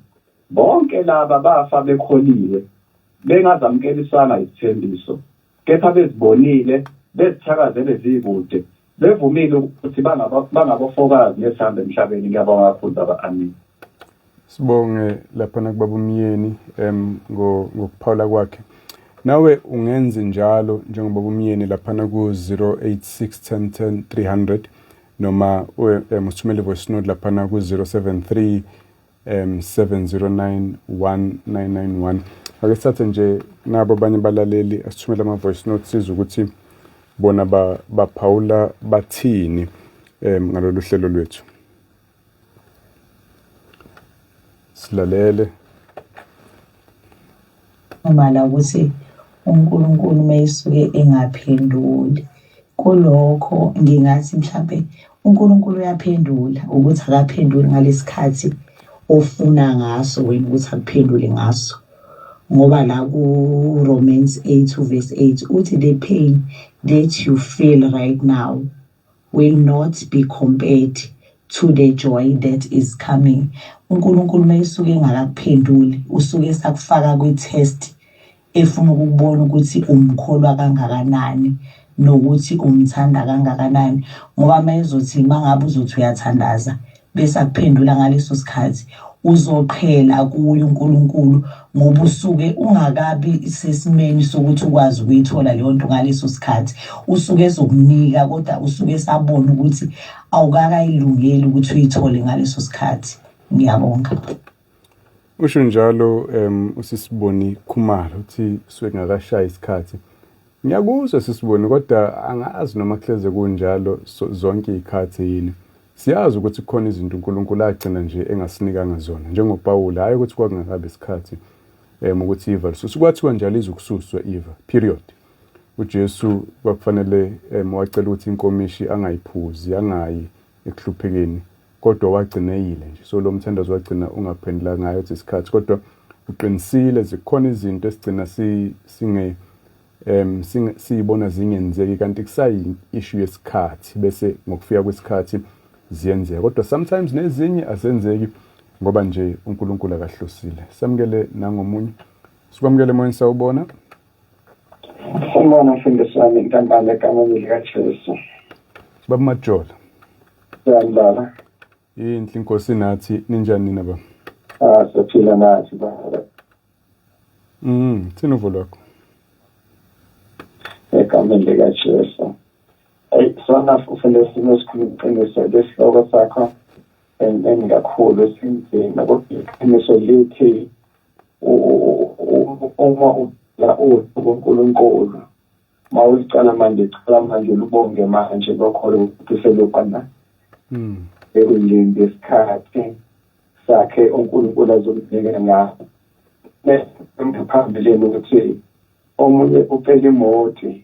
bonke laba bafa bekholiwe bengazamukelisanga isithembiso, kepha bezibonile bezithakazele zikude, bevumile ukuthi bangabofokazi nesihamba emhlabeni. Ngiyabonga kakhulu baba. Amen. Sibonge lapha nakubaba umyeni ngokuphawula kwakhe. Nawe ungenze njalo njengoba umyeni lapha ku 086 10 300 noma usithumele voice note lapha ku 073 709 1991. Ake sithathe nje nabo abanye balaleli asithumele ama voice notes siza ukuthi bona baphawula bathini ngalolu hlelo lwethu. Silalele. Umala ukuthi uNkulunkulu mayisuke engaphenduli kulokho, ngingathi mhlambe uNkulunkulu uyaphendula ukuthi akaphenduli ngalesikhathi ofuna ngaso wena ukuthi akuphendule ngaso. Ngoba la ku Romans 8 verse 8 uthi the pain that you feel right now will not be compared to the joy that is coming. uNkulunkulu mayisuke engakuphenduli usuke sakufaka kwi-test efuna ukubona ukuthi umkholwa kangakanani nokuthi umthanda kangakanani. Ngoba mayezothi mangabe uzothi uyathandaza bese akuphendula ngaleso sikhathi uzoqhela kuye uNkulunkulu ngoba usuke ungakabi sesimeni sokuthi ukwazi ukuyithola leyo nto ngaleso sikhathi. Usuke ezokunika kodwa usuke sabona ukuthi awukakayilungeli ukuthi uyithole ngaleso sikhathi. Ngiyabonga. Usho njalo usisiboni Khumalo uthi suke ngakashaya isikhathi. Ngiyakuzwa sisiboni kodwa angazi noma kuhleze kunjalo zonke izikhathi yini. Siyazi ukuthi kukhona izinto uNkulunkulu agcina nje engasinikanga zona njengoPaul hayi ukuthi kwakungakabe isikhathi ukuthi Eva sukwathiwa njalo izukususwa Eva period. uJesu kwakufanele wacela ukuthi inkomishi angayiphuzi angayi ekuhluphekeni kodwa wagcineyile nje so lo mthandazo wagcina ungaphendula ngayo isikhathi kodwa uqinisile zikhona izinto esigcina siyibona zingenzeki kanti kusayi issue yesikhathi bese ngokufika kwesikhathi ziyenzeka kodwa sometimes nezinye azenzeki ngoba nje uNkulunkulu akahlosile samukele nangomunye sikwamukele moyeni sawubona Sambona mfundisi wami intambama egameni likaJesu. Baba Majola. Siyabonga. Inhle inkosi nathi ninjani nina baba? Siphila nathi baba. Thina uvo lwakho. Egameni likaJesu. Sona mfundisi nesikhulumqiniso lesihloko sakho engikakhulu esinzima kodwa iqiniso lithi uma uNkulunkulu mawucala manje ubonge manje lokho ukuthi selokwana ekulindi isikhathi sakhe uNkulunkulu azokunika ngaso phambili ukuthi omunye uphela imoti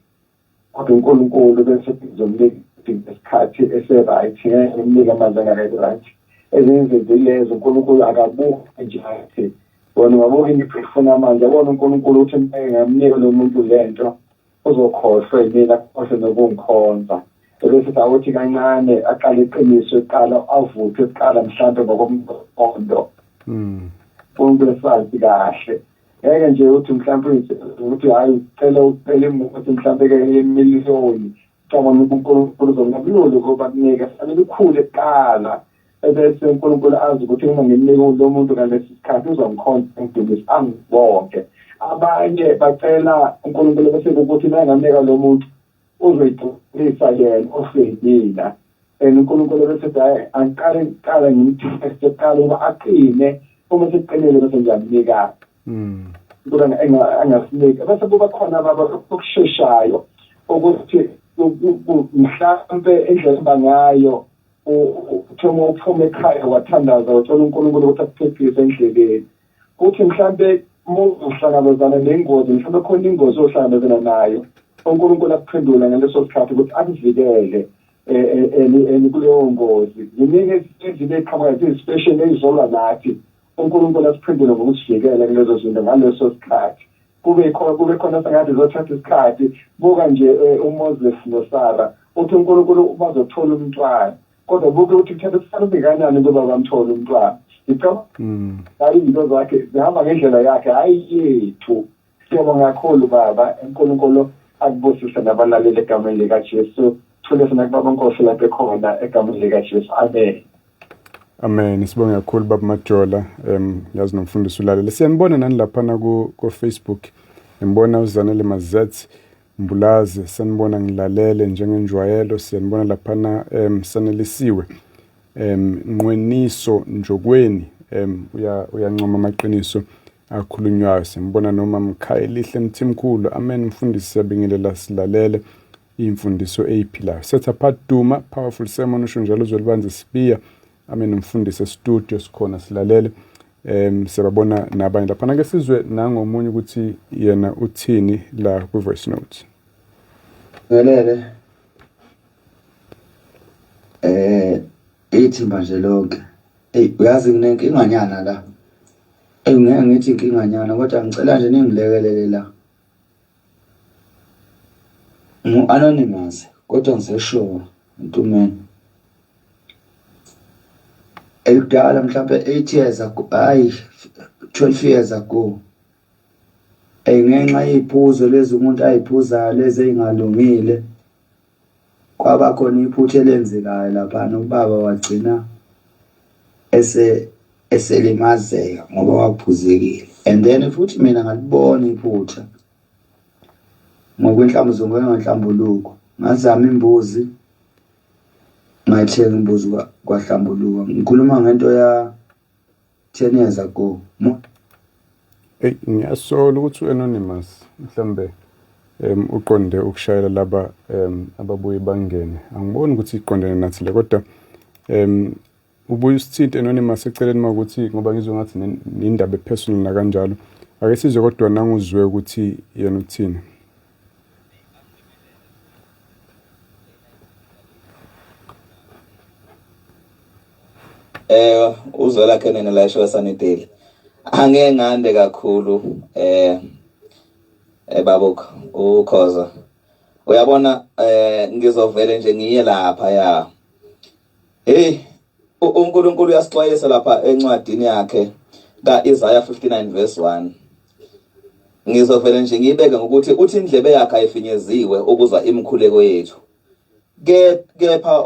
kodwa uNkulunkulu bese kuzomnika isikhathi ese-right ngeke amandla angaka-right ezinye izinto lezo uNkulunkulu akabuki nje athi wona ngabuka ngifuna manje yabona uNkulunkulu uthi ngamnika lo muntu lento uzokhohlwa yimina khohlwe nokungikhonza bese awuthi kancane aqala iqiniso eqala avuthe eqala mhlambe ngokomqondo umuntu esazi kahle ngeke nje uthi mhlambe ukuthi hayi ucela imoto mhlambe ke emiliyoni cabanga uNkulunkulu uzomnabulula ngoba kunika fanele ukhule eqala ebese uNkulunkulu azi ukuthi uma ngimnika lo muntu ngalesi sikhathi uzongikhonza ngidumisa angibonke abanye bacela uNkulunkulu bese ukuthi nangamnika lo muntu uzoyiqinisa yena ofeyila uNkulunkulu bese hayi angiqala ngimtheste eqala uba aqine uma seqinile bese ngiyamnika kodwa angasinika bese kuba khona baba okusheshayo ukuthi mhlambe indlela bangayo uthoma uphuma ekhaya wathandaza wathola uNkulunkulu ukuthi akuphephise endleleni kuthi mhlambe uhlangabezana nengozi mhlambe khona ingozi ohlangabezana nayo uNkulunkulu akuphendula ngaleso sikhathi ukuthi akuvikele kuleyo ngozi ziningi izinto eziqhamuka ezisipesheli ezizolwa nathi uNkulunkulu asiphendule ngokusivikela kulezo zinto ngaleso sikhathi kube khona sengathi zothatha isikhathi buka nje uMoses noSara uthi uNkulunkulu bazothola umntwana kodwa buke uthi kuthatha isikhathi kanjani ukuba bamthole umntwana hayi izinto zakhe zihamba ngendlela yakhe hayi yethu siyabonga kakhulu baba uNkulunkulu akubusise nabalaleli egameni likaJesu thule sina kubaba Nkosi lapho ekhona egameni likaJesu amen. Amen. Sibonga kakhulu baba Majola yazi nomfundisi ulalele siyanibona nani laphana ku Facebook ngibona uZanele Mazethe Mbulazi sanibona ngilalele njengenjwayelo siyanibona laphana sanelisiwe Nqweniso Njokweni uyancoma amaqiniso akhulunywayo simbona noma Mkhayelihle Mthimkhulu amen mfundisi siyabingelela silalele imfundiso eyiphilayo setha part Duma powerful sermon usho njalo uzolibanza sibiya amen mfundisi studio sikhona silalele siyabona nabanye laphana ke sizwe nangomunye ukuthi yena uthini la ku voice note ngelele ethi manje lonke uyazi nginenkinga la ngeke ngithi inkinganyana kodwa ngicela nje ningilekelele la anonymous kodwa ngisesure ntumeni ekudala mhlawumbe 8 years ago hayi 12 years ago ngenxa yiphuzo lezi umuntu ayiphuza lezi engalungile kwaba khona iphutha elenzekayo lapha ubaba wagcina eselimazeka ngoba waphuzekile and then futhi mina ngalibona iphutha ngokwenhlambuluko ngenhlambuluko ngazama imbuzi ngayithenga imbuzi kwahlambuluka ngikhuluma ngento 10 years ago. Ngiyasola ukuthi u-Anonymous mhlambe uqonde ukushayela laba ababuye bangene. Angiboni ukuthi iqondene nathi le kodwa ubuye usithinte Anonymous eceleni makuthi ngoba ngizwe ngathi indaba epersonal na kanjalo. Ake sizwe kodwa nanguzwe ukuthi yena uthini. Uzwela kenene la esho saniteli. Angeke ngande kakhulu babukho ukhoza. Uyabona ngizovele nje ngiye lapha ya. uNkulunkulu uyasixwayisa lapha encwadini yakhe kaIsaiah 59 verse 1. Ngizovele nje ngibeke ngokuthi uthi indlebe yakhe ayifinyeziwe ukuzwa imikhuleko yethu. Kepha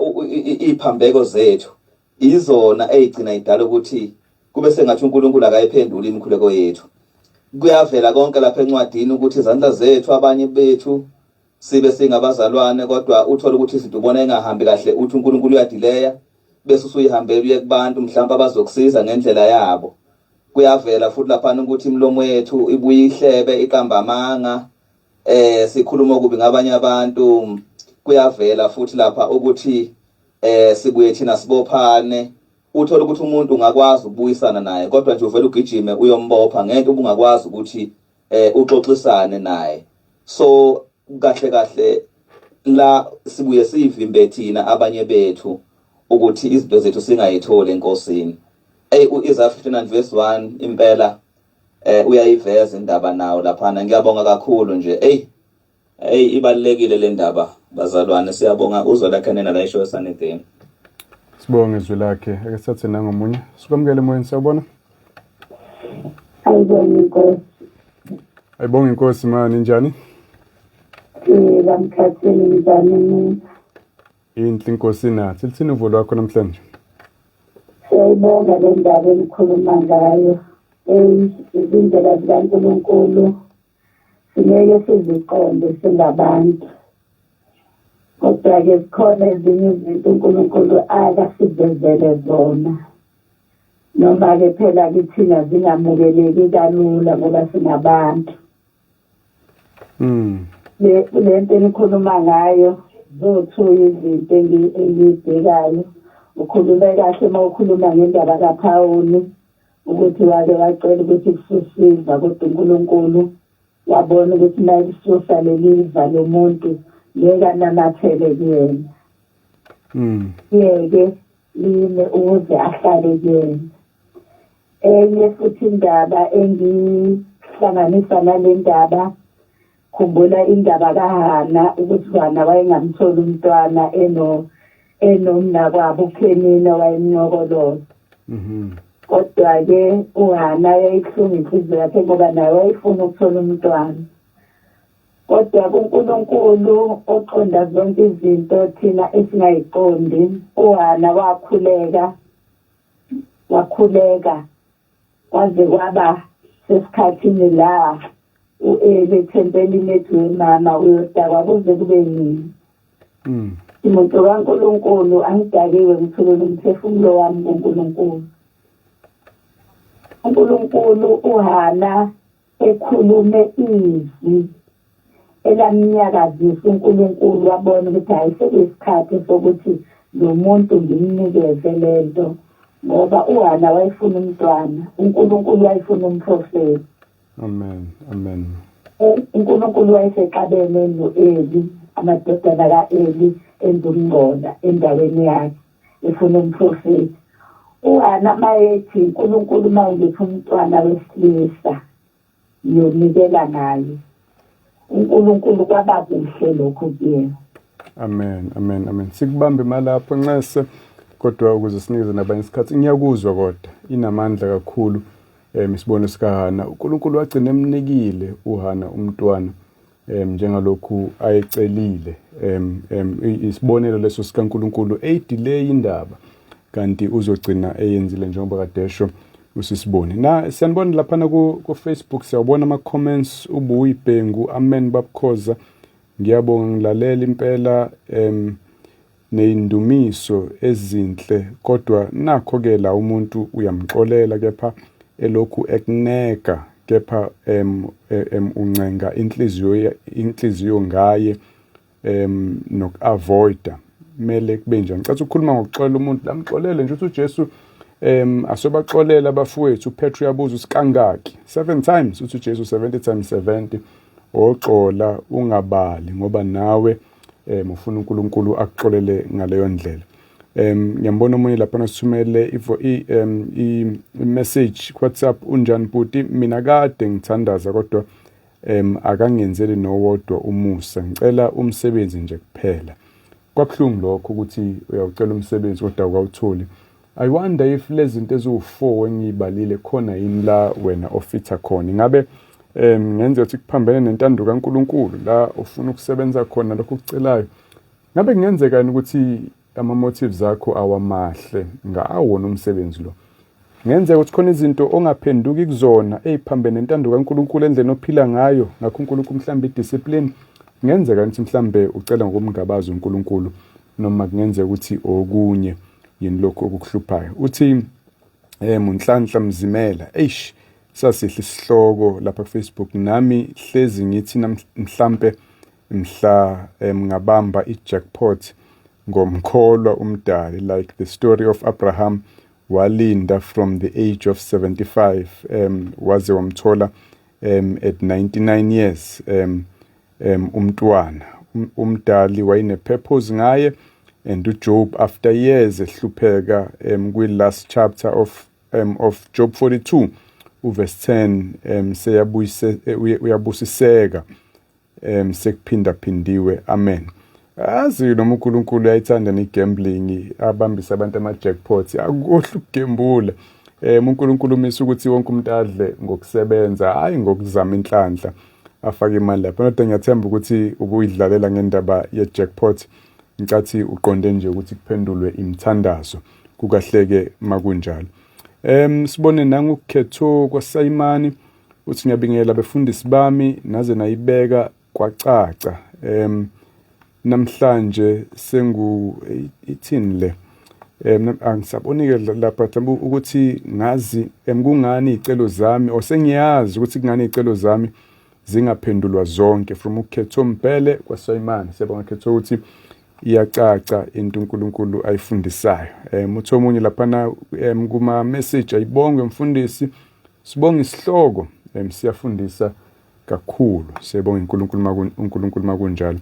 iphambeko zethu izona ezigcina idala ukuthi kube sengathi uNkulunkulu akayiphenduli imikhuleko yethu. Kuyavela konke lapha encwadini ukuthi izandla zethu abanye bethu sibe singabazalwane kodwa uthola ukuthi izinto ubona engahambi kahle uthi uNkulunkulu uyadileya bese usuyihambela uye kubantu mhlawumbe abazokusiza ngendlela yabo. Kuyavela futhi lapha ukuthi imlomo yethu ibuye ihlebe iqamba amanga sikhuluma kubi ngabanye abantu. Kuyavela futhi lapha ukuthi sibuye thina sibophane. Uthola ukuthi umuntu ungakwazi ukubuyisana naye kodwa nje uvela ugijime uyombopha ngento ubungakwazi ukuthi uxoxisane naye. So kahle la sibuye sivimbe thina abanye bethu ukuthi izinto zethu singayitholi enkosini. uIsaiah 59 verse 1 impela uyayiveza indaba nawo laphana. Ngiyabonga kakhulu nje. Ibalekile le ndaba bazalwane. Siyabonga uzwe lakhe nena la isho sanitini. Sibonge izwi lakhe. Ake sathe nangomunye. Sikwamukele emoyeni siyabona. Ayibonge inkosi mani njani? Lamkhathini njani? Inhle inkosi nathi. Lithini uvo lwakho namhlanje? Siyayibonga le ndaba enikhuluma ngayo. Izindlela zikaNkulunkulu singeke siziqonde singabantu. Kodwa-ke zikhona ezinye izinto uNkulunkulu akasivezele zona. Noma-ke phela kithina zingamukeleki kalula ngoba singabantu. Le nto enikhuluma ngayo zothu izinto engiyibhekayo. Ukhulume kahle uma ukhuluma ngendaba kaPhawuli ukuthi wake wacela ukuthi kususiza kodwa uNkulunkulu wabona ukuthi naye kususa leliva lomuntu ngeke anamathele kuyena. Yeke lime ukuze ahlale kuyena. Enye futhi indaba engihlanganisa nale ndaba, khumbula indaba kaHana ukuthi uHana wayengamtholi umntwana enomnakwabo uPhenina wayemnyokoloza. Kodwa-ke uHana yayihlunga inhliziyo yakhe ngoba naye wayefuna ukuthola umntwana. Kodwa kuNkulunkulu oqonda zonke izinto thina esingayiqondi, uHana wakhuleka kwaze kwaba sesikhathini la u-Eli ethempelini edwe mama uyodakwa kuze kube nini. Umuntu kaNkulunkulu angidakiwe ngitholela umphefumulo wami kuNkulunkulu. uNkulunkulu uHana ekhulume izwi elamnyakazisa uNkulunkulu wabona ukuthi hayi sekuyisikhathi sokuthi lo muntu ngimnikeze lento ngoba uHana wayefuna umntwana, uNkulunkulu wayefuna umprofeti. Amen. uNkulunkulu wayeseqabene noEli, amadodana kaEli enza ukungcola endaweni yakhe efuna umprofeti. uHana mayethi uNkulunkulu mawungipha umntwana wesilisa ngiyonikela naye, uNkulunkulu kwaba kuhle lokho kuyena. Amen. Sikubambe malapho nxese kodwa ukuze sinikeze nabanye isikhathi. Ngiyakuzwa kodwa inamandla kakhulu isibone sikaHana. uNkulunkulu wagcina emnikile uHana umntwana njengalokhu ayecelile. Isibonelo leso sikaNkulunkulu eyidelay indaba kanti uzogcina eyenzile njengoba kadesho usisibone. Na siyanibona lapha ku Facebook siyabona ama comments uBuyibhengu, amen babukhoza. Ngiyabonga ngilalela impela ney'ndumiso ezinhle, kodwa nakho-ke la umuntu uyamxolela, kepha elokhu ekuneka, kepha uncenga inhliziyo ngaye, noku-avoida. Kumele kube njani? Ngicela ukukhuluma ngokuxolela umuntu, lamxolele nje ukuthi uJesu asobaxolela abafowethu. uPetru yabuza usikangaki, 7 times, uthi uJesu 70 times 70. Oxola ungabali, ngoba nawe ufuna uNkulunkulu akuxolele ngaleyo ndlela. Ngiyambona omunye lapha nasithumele i-message WhatsApp. Unjani bhuti, mina kade ngithandaza kodwa akangenzeli nowodwa umusa, ngicela umsebenzi nje kuphela. Kwabuhlungu lokho ukuthi uyawucela umsebenzi kodwa awukawutholi. I wonder if lezi zinto eziwu-4 engiyibalile khona yini la wena ofitha khona. Ingabe ngenze ukuthi kuphambene nentando kaNkulunkulu la ufuna ukusebenza khona lokho ukucelayo. Ngabe kungenzeka ukuthi ama-motives akho awamahle ngawona umsebenzi lo. Ngenzeka ukuthi khona izinto ongaphenduki kuzona eziphambene nentando kaNkulunkulu endlela ophila ngayo, ngakho uNkulunkulu mhlambe idiscipline. Kungenzeka ukuthi mhlambe ucela ngokumngabaza uNkulunkulu, noma kungenzeka ukuthi okunye yini lokho okukuhluphayo. Uthi Munhlanhla Mzimela, eish sasihle isihloko lapha kuFacebook, nami hlezi ngithi mhlambe mhla ngabamba i-jackpot ngomkholwa umdali, like the story of Abraham. Walinda from the age of 75 waze wamthola at 99 years umntwana. Umdali wayene-purpose ngaye, and uJob after years ehlupheka kwi-last chapter of Job 42 uverse 10 uyabusiseka sekuphindaphindiwe. Amen. Azi noma uNkulunkulu uyayithanda ne-gambling, abambisa abantu ama-jackpots, akukohle ukugembula. uNkulunkulu umisa ukuthi wonke umuntu adle ngokusebenza, hayi ngokuzama inhlanhla afake imali lapho. Kodwa ngiyathemba ukuthi ubuyidlalela ngendaba ye-jackpot, ngicathi uqonde nje ukuthi kuphendulwe imithandazo, kukahleke makunjalo. Sibone nangukhetho kwaSayimani, uthi ngiyabingela befundisi bami, naze nayibeka kwacaca. Namhlanje ithini le? Angisabonike lapha mhlawumbe ukuthi ngazi kungani iy'celo zami, osengiyazi ukuthi kungani iy'celo zami zingaphendulwa zonke. From ukhetho Mpele kwaSayimani, siyabonga khetho ukuthi iyacaca into uNkulunkulu ayifundisayo. Uthi omunye laphana kuma-message, ayibonge mfundisi, sibonge isihloko, siyafundisa kakhulu. Siyabonga uNkulunkulu makunjalo.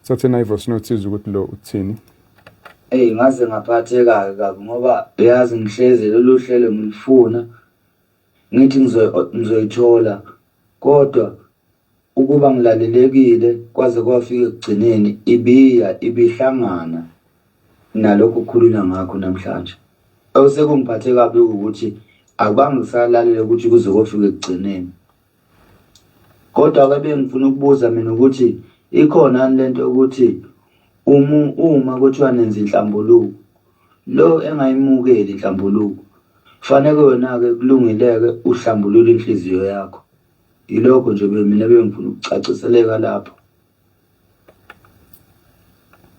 Sathe na ivoice note ukuthi lo uthini. Ngaze ngaphatheka kabi ngoba uyazi ngihlezi lolu hlelo ngilifuna, ngithi ngizoyithola, kodwa ukuba ngilalelekile kwaze kwafika ekugcineni ibihlangana nalokho ukukhuluma ngakho namhlanje. Awusekungiphathe kabi ukuthi akubangisalalele ukuthi kuze kofika ekugcineni. Kodwa ke bengifuna ukubuza mina ukuthi ikhona lento ukuthi uma kuthiwa nenza inhlambuluko, lo engayimukeli inhlambuluko fanele wena-ke kulungileke uhlambulule inhliziyo yakho. Yilokho nje mina bengifuna ukucaciseleka lapho.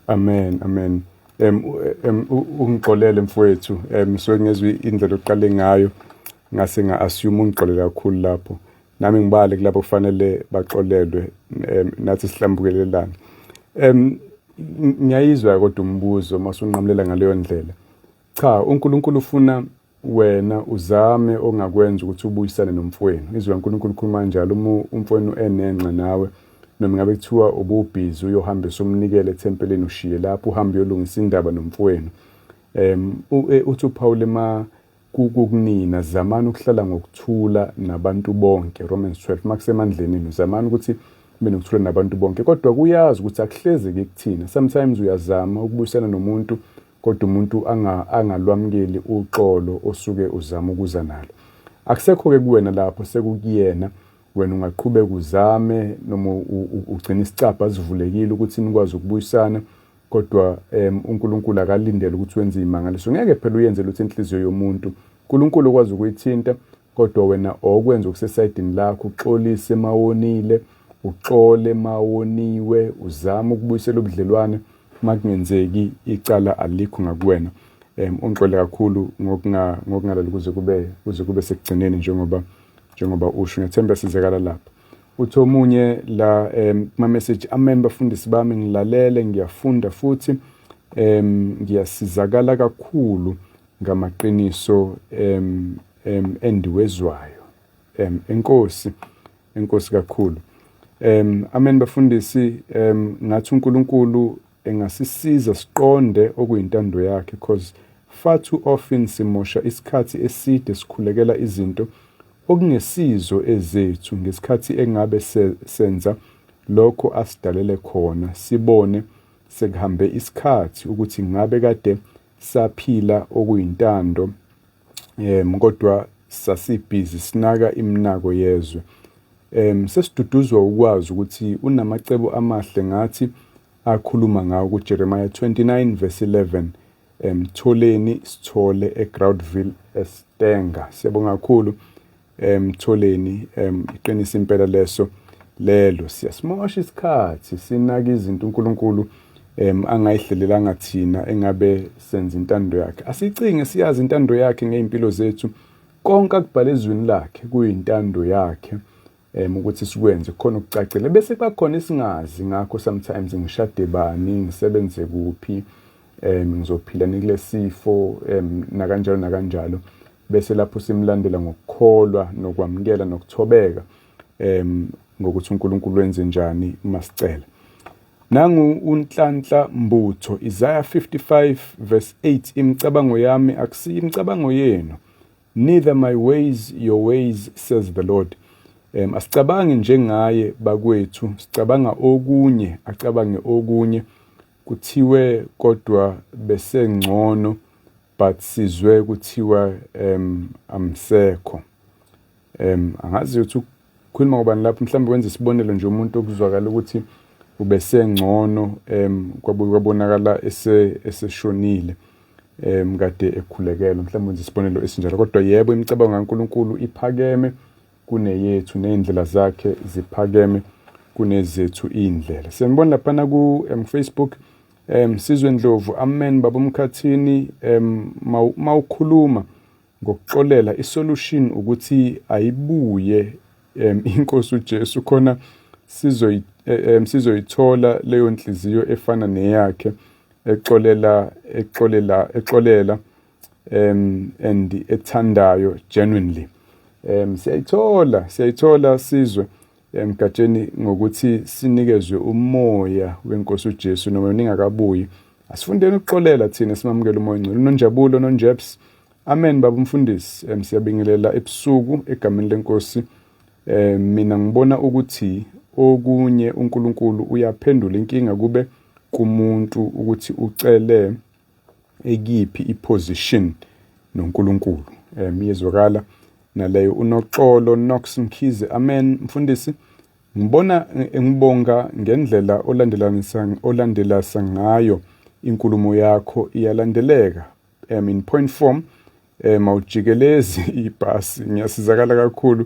Amen, amen. Ungixolele mfowethu, so ngezwe indlela oqale ngayo ngase nga-assume ungixolele kakhulu lapho. Nami ngibale kulapho kufanele baxolelwe, nathi sihlambukelelane. Ngiyayizwa kodwa umbuzo masunqamulela ngaleyo ndlela. Cha, uNkulunkulu ufuna wena uzame ongakwenza ukuthi ubuyisane nomfowenu. Izwi kaNkulunkulu ukhuluma njalo, umfowenu enenxa nawe, noma ngabe kuthiwa ububhizi uyohambisa umnikele ethempelini ushiye lapho uhambe uyolungisa indaba nomfowenu. Uthi uPaul kukunina zamani ukuhlala ngokuthula nabantu bonke, Romans 12, makusemandleni zamani ukuthi ube nokuthula nabantu bonke, kodwa kuyazi ukuthi akuhlezeki kuthina. Sometimes uyazama ukubuyisana nomuntu kodwa umuntu angalwamukeli uxolo osuke uzama ukuza nalo. Akusekho-ke kuwena lapho, sekukuyena. Wena ungaqhubeka uzame noma ugcina isicabha azivulekile ukuthi nikwazi ukubuyisana, kodwa uNkulunkulu akalindele ukuthi wenze imangaliso. Ngeke phela uyenze lutho enhliziyo yomuntu. uNkulunkulu ukwazi ukuyithinta, kodwa wena okwenza okusesayidini lakho, uxolise mawonile, uxole mawoniwe, uzama ukubuyisela ubudlelwane, makungenzeki icala alikho ngakuwena. Ungixole kakhulu ngokungalali kuze kube sekugcineni njengoba usho. Ngiyethemba sizakala lapha. Uthi omunye la kuma-message, amen bafundisi bami, ngilalele, ngiyafunda futhi ngiyasizakala kakhulu ngamaqiniso endiwezwayo. Enkosi kakhulu. Amen bafundisi, ngathi uNkulunkulu engasisiza siqonde okuyintando yakhe, because far too often simosha isikhathi eside sikhulekela izinto okungesizo ezethu ngesikhathi engabe senza lokho asidalele khona. Sibone sekuhambe isikhathi ukuthi ngabe kade saphila okuyintando, kodwa sasibhizi sinaka iminako yezwe. Sesiduduzwa ukwazi ukuthi unamacebo amahle ngathi akhuluma ngawo kuJeremiah 29 verse 11. Tholeni sithole eGroundville eStenga. Siyabonga kakhulu Tholeni, iqinisa impela lelo. Siyasimosha isikhathi sinaka izinto uNkulunkulu angayihlelelanga thina engabe senza intando yakhe. Asicinge siyazi intando yakhe ngeimpilo zethu. Konke akubhale ezwini lakhe kuyintando yakhe ukuthi sikwenze khona ukucacile. Bese kwakhona isingazi ngakho, sometimes ngishade bani, ngisebenze kuphi, ngizophila nikule sifo nakanjalo. Bese lapho simlandela ngokukholwa nokwamukela nokuthobeka ngokuthi uNkulunkulu wenze njani masicela. Nangu uNhlanhla Mbutho, Isaiah 55 verse 8, imicabango yami akusiyo imicabango yenu, neither my ways your ways, says the Lord. Asicabange njengaye bakwethu, sicabanga okunye, acabange okunye, kuthiwe kodwa besengcono, but sizwe kuthiwa amsekho. Angazi ukuthi ukhuluma ngobani lapho, mhlawumbe wenza isibonelo nje umuntu okuzwakala ukuthi ubesengcono kwabonakala eseshonile kade ekhulekelwe, mhlawumbe wenza isibonelo esinjalo. Kodwa yebo, imicabango kaNkulunkulu iphakeme kuneyethu, neindlela zakhe ziphakeme kunezethu indlela. Siyambona lapha ku Facebook, Sizwe Ndlovu, amen baba Mkhathini, mawukhuluma ngokuxolela, isolution ukuthi ayibuye inkosi uJesu khona sizoyithola leyo nhliziyo efana neyakhe, exolela and ethandayo genuinely. Siyayithola Sizwe emgatsheni ngokuthi sinikezwe umoya wenkosi uJesu noma ningakabuyi. Asifundeni ukuxolela thina simamukele umoya ngcwele. Nonjabulo, nonjeps, amen baba umfundisi. Siyabingelela ebusuku egameni lenkosi. Mina ngibona ukuthi okunye uNkulunkulu uyaphendula inkinga kube kumuntu ukuthi ucele ekiphi iposition noNkulunkulu. Iyezwakala naleyo. uNoxolo Knox Mkhize, amen mfundisi, ngibonga ngendlela olandelasa ngayo inkulumo yakho iyalandeleka. In point form, mawujikelezi ibhasi. Ngiyasizakala kakhulu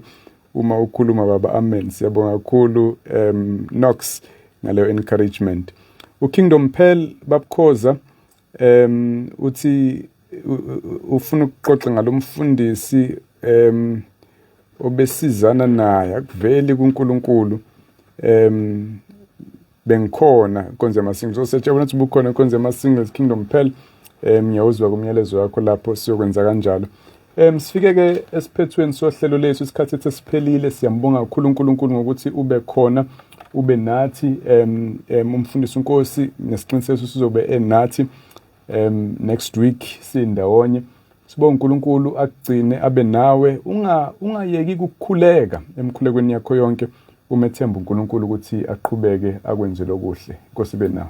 uma ukhuluma baba, amen. Siyabonga kakhulu Knox ngaleyo encouragement. uKingdom Pearl babukhoza uthi ufuna ukuxoxa ngalomfundisi obesizana naye, akuveli kuNkulunkulu. Bengikhona konze amasingle, so siyajabula ukuthi bukhona konze amasingle Kingdom Pearl. Ngiyawuzwa kumyalezo wakho lapho siyokwenza kanjalo. Sifike ke esiphethweni sohlelo lethu, isikhathi sesiphelile. Siyambonga kakhulu uNkulunkulu ngokuthi ube khona, ube nathi, umfundisi uNkosi nesiqiniseko sizobe enathi next week sindawonye. Sibonga uNkulunkulu akugcine abe nawe, ungayeki ukukhuleka emkhulekweni yakho yonke, umethemba uNkulunkulu ukuthi aqhubeke akwenze lokuhle. Inkosi ibe nawe.